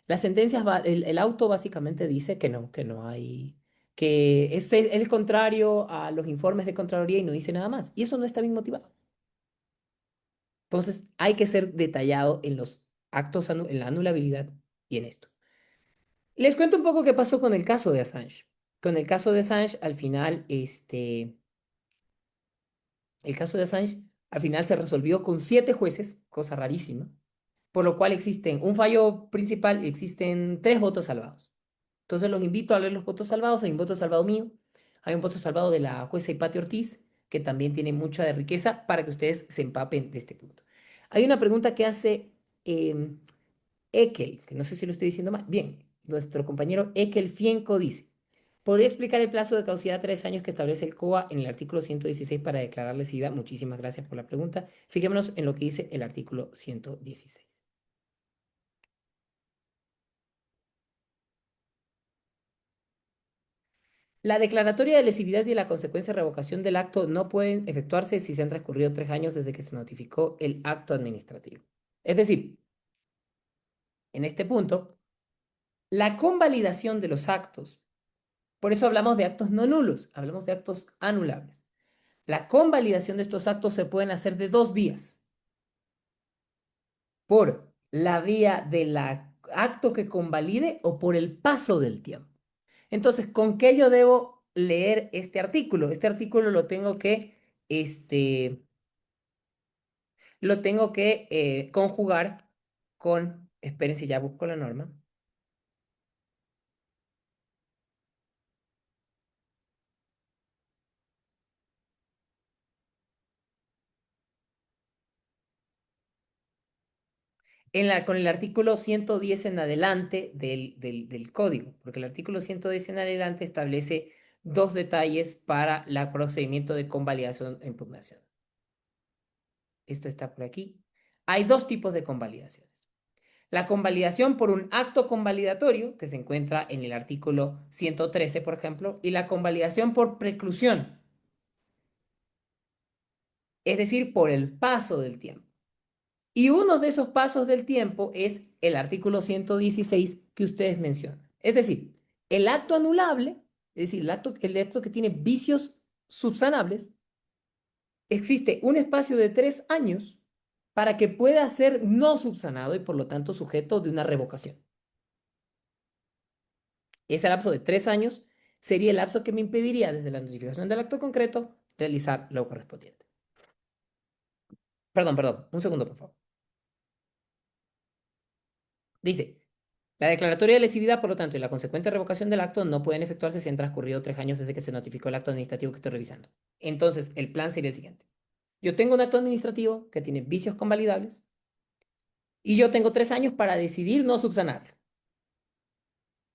Las sentencias, el auto básicamente dice que no hay, que es el contrario a los informes de Contraloría y no dice nada más. Y eso no está bien motivado. Entonces, hay que ser detallado en los actos, en la anulabilidad y en esto. Les cuento un poco qué pasó con el caso de Assange. Con el caso de Assange, al final, el caso de Assange, al final se resolvió con 7 jueces, cosa rarísima, por lo cual existen un fallo principal y existen 3 votos salvados. Entonces los invito a leer los votos salvados. Hay un voto salvado mío, hay un voto salvado de la jueza Hipatia Ortiz, que también tiene mucha de riqueza para que ustedes se empapen de este punto. Hay una pregunta que hace eh, Ekel, que no sé si lo estoy diciendo mal. Bien, nuestro compañero Ekel Fienco dice, ¿Podría explicar el plazo de caducidad 3 años que establece el COA en el artículo 116 para declarar lesividad? Muchísimas gracias por la pregunta. Fijémonos en lo que dice el artículo 116. La declaratoria de lesividad y la consecuencia de revocación del acto no pueden efectuarse si se han transcurrido 3 años desde que se notificó el acto administrativo. Es decir, en este punto, la convalidación de los actos, por eso hablamos de actos no nulos, hablamos de actos anulables. La convalidación de estos actos se pueden hacer de dos vías. Por la vía del acto que convalide o por el paso del tiempo. Entonces, ¿con qué yo debo leer este artículo? Este artículo lo tengo que conjugar con, esperen si ya busco la norma. Con el artículo 110 en adelante del código, porque el artículo 110 en adelante establece dos detalles para el procedimiento de convalidación e impugnación. Esto está por aquí. Hay dos tipos de convalidaciones. La convalidación por un acto convalidatorio, que se encuentra en el artículo 113, por ejemplo, y la convalidación por preclusión, es decir, por el paso del tiempo. Y uno de esos pasos del tiempo es el artículo 116 que ustedes mencionan. Es decir, el acto anulable, es decir, el acto que tiene vicios subsanables, existe un espacio de 3 años para que pueda ser no subsanado y por lo tanto sujeto de una revocación. Ese lapso de 3 años sería el lapso que me impediría desde la notificación del acto concreto realizar lo correspondiente. Perdón, un segundo, por favor. Dice, la declaratoria de lesividad, por lo tanto, y la consecuente revocación del acto no pueden efectuarse si han transcurrido 3 años desde que se notificó el acto administrativo que estoy revisando. Entonces, el plan sería el siguiente. Yo tengo un acto administrativo que tiene vicios convalidables y yo tengo 3 años para decidir no subsanarlo.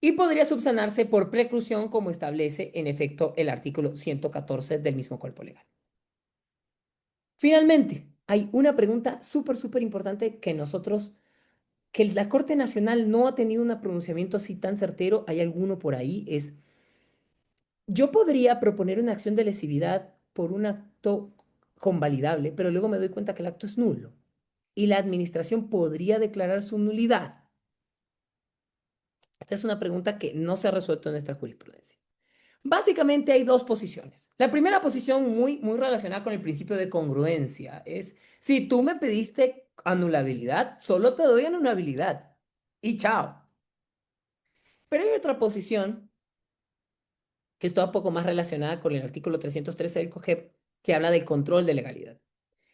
Y podría subsanarse por preclusión, como establece en efecto el artículo 114 del mismo cuerpo legal. Finalmente, hay una pregunta súper importante que la Corte Nacional no ha tenido un pronunciamiento así tan certero. Hay alguno por ahí, yo podría proponer una acción de lesividad por un acto convalidable, pero luego me doy cuenta que el acto es nulo y la administración podría declarar su nulidad. Esta es una pregunta que no se ha resuelto en nuestra jurisprudencia. Básicamente hay dos posiciones. La primera posición, muy relacionada con el principio de congruencia, es si tú me pediste anulabilidad, solo te doy anulabilidad y chao. Pero hay otra posición que está un poco más relacionada con el artículo 313 del COGEP, que habla del control de legalidad.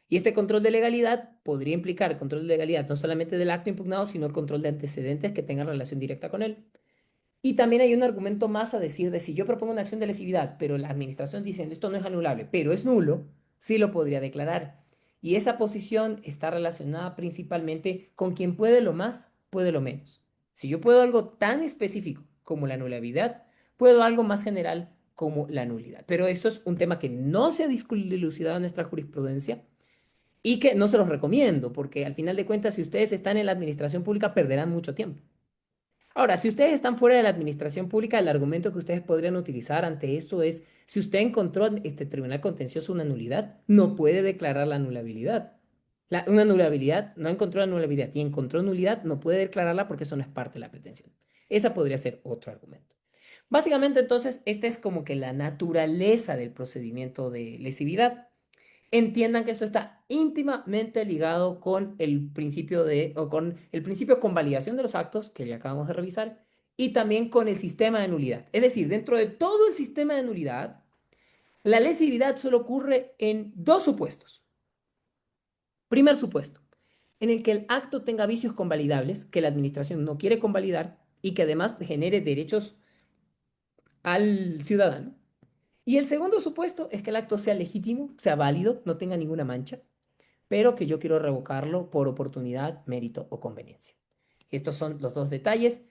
Y este control de legalidad podría implicar control de legalidad no solamente del acto impugnado, sino el control de antecedentes que tengan relación directa con él. Y también hay un argumento más a decir de si yo propongo una acción de lesividad, pero la administración dice esto no es anulable, pero es nulo, sí lo podría declarar. Y esa posición está relacionada principalmente con quien puede lo más, puede lo menos. Si yo puedo algo tan específico como la nulabilidad, puedo algo más general como la nulidad. Pero eso es un tema que no se ha dilucidado en nuestra jurisprudencia y que no se los recomiendo, porque al final de cuentas, si ustedes están en la administración pública, perderán mucho tiempo. Ahora, si ustedes están fuera de la administración pública, el argumento que ustedes podrían utilizar ante esto es, si usted encontró en este tribunal contencioso una nulidad, no puede declarar la anulabilidad. Una anulabilidad, no encontró la anulabilidad y encontró nulidad, no puede declararla porque eso no es parte de la pretensión. Esa podría ser otro argumento. Básicamente, entonces, esta es como que la naturaleza del procedimiento de lesividad. Entiendan que esto está íntimamente ligado con el principio o con el principio de convalidación de los actos que ya acabamos de revisar y también con el sistema de nulidad. Es decir, dentro de todo el sistema de nulidad, la lesividad solo ocurre en dos supuestos. Primer supuesto, en el que el acto tenga vicios convalidables que la administración no quiere convalidar y que además genere derechos al ciudadano. Y el segundo supuesto es que el acto sea legítimo, sea válido, no tenga ninguna mancha, pero que yo quiero revocarlo por oportunidad, mérito o conveniencia. Estos son los dos detalles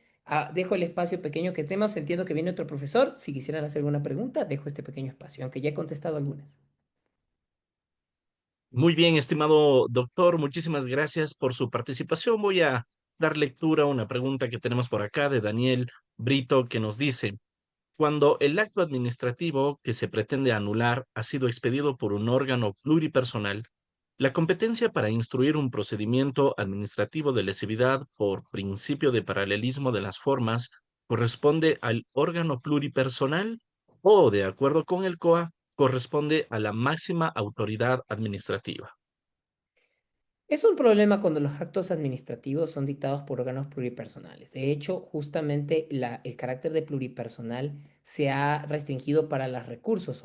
Dejo el espacio pequeño que tenemos. Entiendo que viene otro profesor. Si quisieran hacer alguna pregunta, dejo este pequeño espacio, aunque ya he contestado algunas. Muy bien, estimado doctor, muchísimas gracias por su participación. Voy a dar lectura a una pregunta que tenemos por acá de Daniel Brito, que nos dice: cuando el acto administrativo que se pretende anular ha sido expedido por un órgano pluripersonal, la competencia para instruir un procedimiento administrativo de lesividad por principio de paralelismo de las formas corresponde al órgano pluripersonal o, de acuerdo con el COA, corresponde a la máxima autoridad administrativa. Es un problema cuando los actos administrativos son dictados por órganos pluripersonales. De hecho, justamente el carácter de pluripersonal se ha restringido para los recursos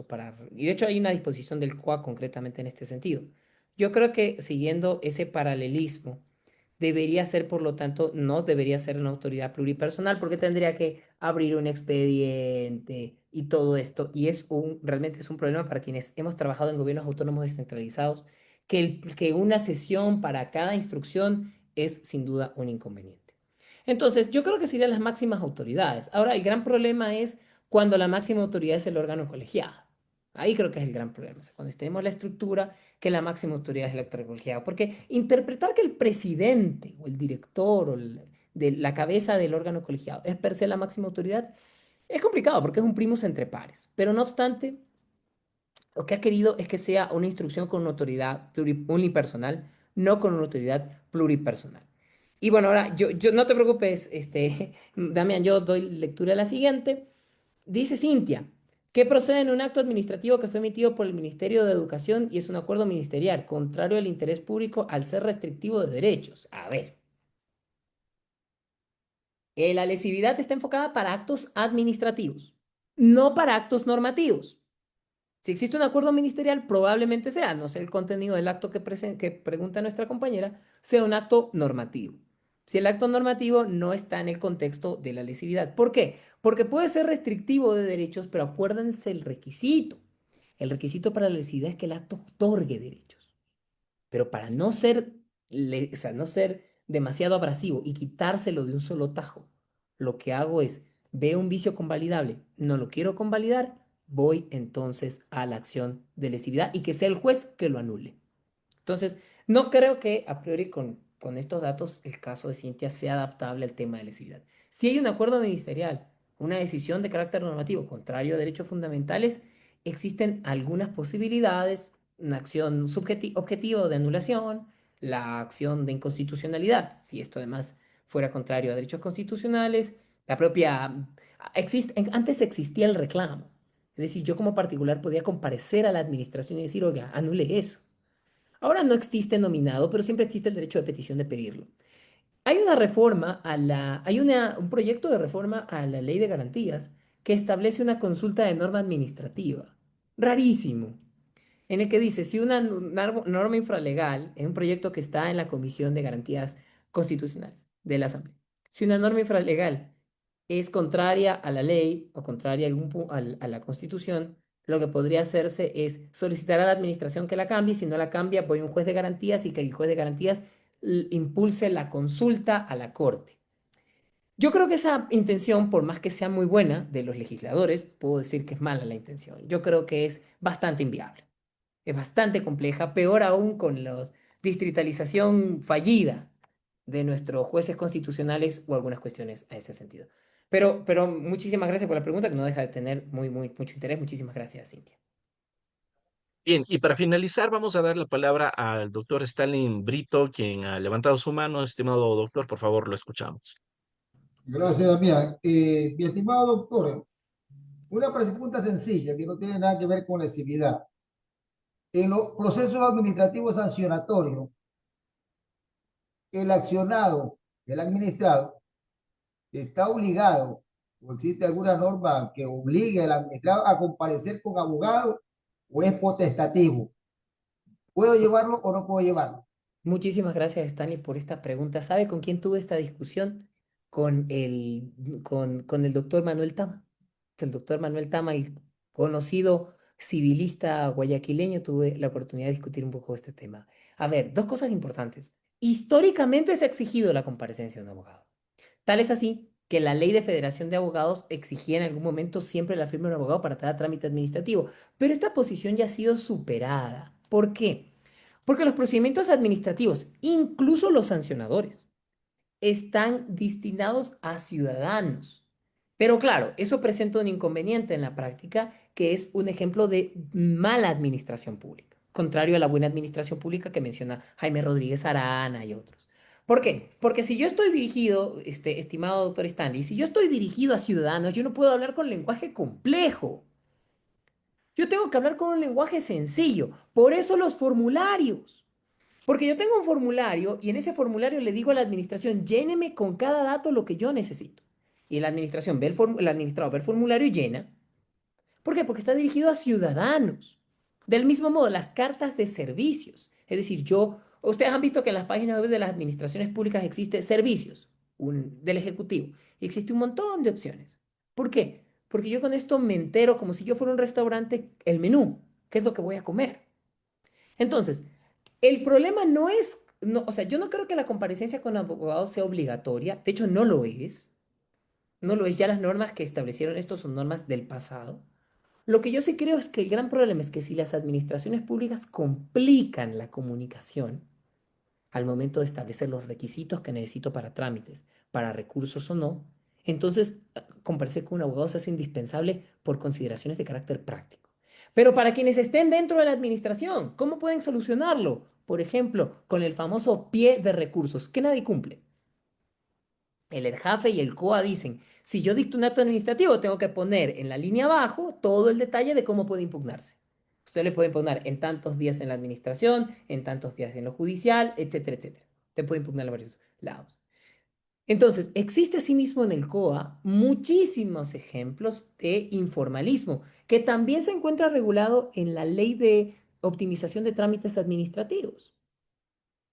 y de hecho hay una disposición del COA concretamente en este sentido. Yo creo que siguiendo ese paralelismo, debería ser, por lo tanto, no debería ser una autoridad pluripersonal porque tendría que abrir un expediente y todo esto. Y realmente es un problema para quienes hemos trabajado en gobiernos autónomos descentralizados, que una sesión para cada instrucción es sin duda un inconveniente. Entonces, yo creo que serían las máximas autoridades. Ahora, el gran problema es cuando la máxima autoridad es el órgano colegiado. Ahí creo que es el gran problema. O sea, cuando tenemos la estructura que la máxima autoridad es el actor colegiado. Porque interpretar que el presidente o el director de la cabeza del órgano colegiado es per se la máxima autoridad es complicado porque es un primus entre pares. Pero no obstante, lo que ha querido es que sea una instrucción con una autoridad unipersonal, no con una autoridad pluripersonal. Y bueno, ahora, no te preocupes, Damián, yo doy lectura a la siguiente. Dice Cintia, que procede en un acto administrativo que fue emitido por el Ministerio de Educación y es un acuerdo ministerial, contrario al interés público al ser restrictivo de derechos. A ver, la lesividad está enfocada para actos administrativos, no para actos normativos. Si existe un acuerdo ministerial, probablemente sea, no sé el contenido del acto que pregunta nuestra compañera, sea un acto normativo. Si el acto normativo no está en el contexto de la lesividad. ¿Por qué? Porque puede ser restrictivo de derechos, pero acuérdense el requisito. El requisito para la lesividad es que el acto otorgue derechos. Pero para o sea, no ser demasiado abrasivo y quitárselo de un solo tajo, lo que hago es, veo un vicio convalidable, no lo quiero convalidar, voy entonces a la acción de lesividad y que sea el juez que lo anule. Entonces, no creo que a priori con estos datos el caso de Cintia sea adaptable al tema de lesividad. Si hay un acuerdo ministerial, una decisión de carácter normativo contrario a derechos fundamentales, existen algunas posibilidades, una acción objetiva de anulación, la acción de inconstitucionalidad, si esto además fuera contrario a derechos constitucionales, la propia... antes existía el reclamo, es decir, yo como particular podía comparecer a la administración y decir, oiga, anule eso. Ahora no existe nominado, pero siempre existe el derecho de petición de pedirlo. Un proyecto de reforma a la ley de garantías que establece una consulta de norma administrativa. Rarísimo. En el que dice, si una norma infralegal, en un proyecto que está en la Comisión de Garantías Constitucionales de la Asamblea, si una norma infralegal es contraria a la ley o contraria a la Constitución, lo que podría hacerse es solicitar a la administración que la cambie. Si no la cambia, voy a un juez de garantías y que el juez de garantías impulse la consulta a la Corte. Yo creo que esa intención, por más que sea muy buena de los legisladores, puedo decir que es mala la intención. Yo creo que es bastante inviable. Es bastante compleja, peor aún con la distritalización fallida de nuestros jueces constitucionales o algunas cuestiones a ese sentido. Pero muchísimas gracias por la pregunta, que no deja de tener mucho interés. Muchísimas gracias, Cintia. Bien, y para finalizar, vamos a dar la palabra al doctor Stalin Brito, quien ha levantado su mano. Estimado doctor, por favor, lo escuchamos. Gracias, Damián. Mi estimado doctor, una pregunta sencilla que no tiene nada que ver con lesividad. En los procesos administrativos sancionatorios, el accionado, el administrado, está obligado, o existe alguna norma que obligue al administrado a comparecer con abogado o es potestativo. ¿Puedo llevarlo o no puedo llevarlo? Muchísimas gracias, Stanley, por esta pregunta. ¿Sabe con quién tuve esta discusión? Con el doctor Manuel Tama. El doctor Manuel Tama, el conocido civilista guayaquileño, tuve la oportunidad de discutir un poco este tema. A ver, dos cosas importantes. Históricamente se ha exigido la comparecencia de un abogado. Tal es así que la ley de federación de abogados exigía en algún momento siempre la firma de un abogado para cada trámite administrativo. Pero esta posición ya ha sido superada. ¿Por qué? Porque los procedimientos administrativos, incluso los sancionadores, están destinados a ciudadanos. Pero claro, eso presenta un inconveniente en la práctica, que es un ejemplo de mala administración pública, contrario a la buena administración pública que menciona Jaime Rodríguez Arana y otros. ¿Por qué? Porque si yo estoy dirigido, estimado doctor Stanley, si yo estoy dirigido a ciudadanos, yo no puedo hablar con lenguaje complejo. Yo tengo que hablar con un lenguaje sencillo. Por eso los formularios. Porque yo tengo un formulario y en ese formulario le digo a la administración, lléneme con cada dato lo que yo necesito. Y la administración ve el administrador ve el formulario y llena. ¿Por qué? Porque está dirigido a ciudadanos. Del mismo modo, las cartas de servicios. Es decir, ustedes han visto que en las páginas web de las administraciones públicas existe servicios del Ejecutivo y existe un montón de opciones. ¿Por qué? Porque yo con esto me entero como si yo fuera un restaurante, el menú, qué es lo que voy a comer. Entonces, el problema no es, no, o sea, yo no creo que la comparecencia con abogados sea obligatoria, de hecho no lo es, no lo es, ya las normas que establecieron esto son normas del pasado. Lo que yo sí creo es que el gran problema es que si las administraciones públicas complican la comunicación al momento de establecer los requisitos que necesito para trámites, para recursos o no, entonces comparecer con un abogado se hace indispensable por consideraciones de carácter práctico. Pero para quienes estén dentro de la administración, ¿cómo pueden solucionarlo? Por ejemplo, con el famoso pie de recursos, que nadie cumple. El ERJAFE y el COA dicen, si yo dicto un acto administrativo, tengo que poner en la línea abajo todo el detalle de cómo puede impugnarse. Usted le puede impugnar en tantos días en la administración, en tantos días en lo judicial, etcétera, etcétera. Te puede impugnar a varios lados. Entonces, existe asimismo en el COA muchísimos ejemplos de informalismo, que también se encuentra regulado en la ley de optimización de trámites administrativos.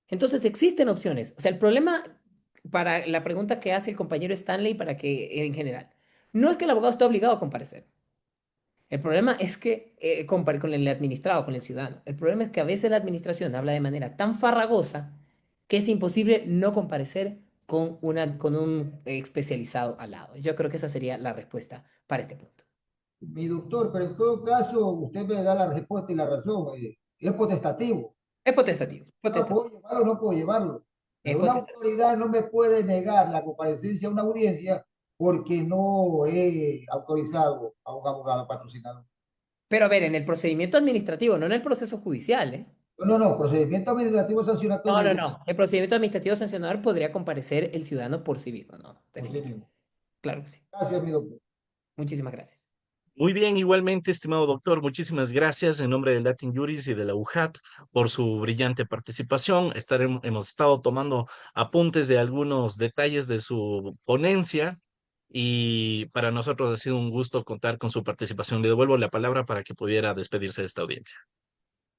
Entonces existen opciones. O sea, el problema para la pregunta que hace el compañero Stanley para que en general, no es que el abogado esté obligado a comparecer. El problema es que con el administrado, con el ciudadano. El problema es que a veces la administración habla de manera tan farragosa que es imposible no comparecer con un especializado al lado. Yo creo que esa sería la respuesta para este punto. Mi doctor, pero en todo caso, usted me da la respuesta y la razón. Es potestativo. Es potestativo, No potestativo, puedo llevarlo, no puedo llevarlo. es Pero una potestativo. autoridad no me puede negar la comparecencia a una audiencia porque no he autorizado a un abogado patrocinado. Pero a ver, en el procedimiento administrativo, no en el proceso judicial, ¿eh? No, no, no, procedimiento administrativo No, sancionatorio. no, no. El procedimiento administrativo sancionador podría comparecer el ciudadano por sí mismo, no, Por sí definitivamente. mismo. Claro que sí. Gracias, mi doctor. Muchísimas gracias. Muy bien, igualmente, estimado doctor, muchísimas gracias en nombre del Latin Juris y de la UJAT por su brillante participación. Hemos estado tomando apuntes de algunos detalles de su ponencia y para nosotros ha sido un gusto contar con su participación. Le devuelvo la palabra para que pudiera despedirse de esta audiencia.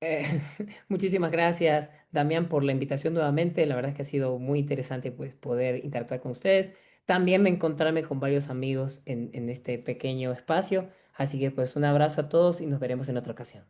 Eh, muchísimas gracias, Damián, por la invitación nuevamente. La verdad es que ha sido muy interesante pues, poder interactuar con ustedes. También encontrarme con varios amigos en este pequeño espacio. Así que pues un abrazo a todos y nos veremos en otra ocasión.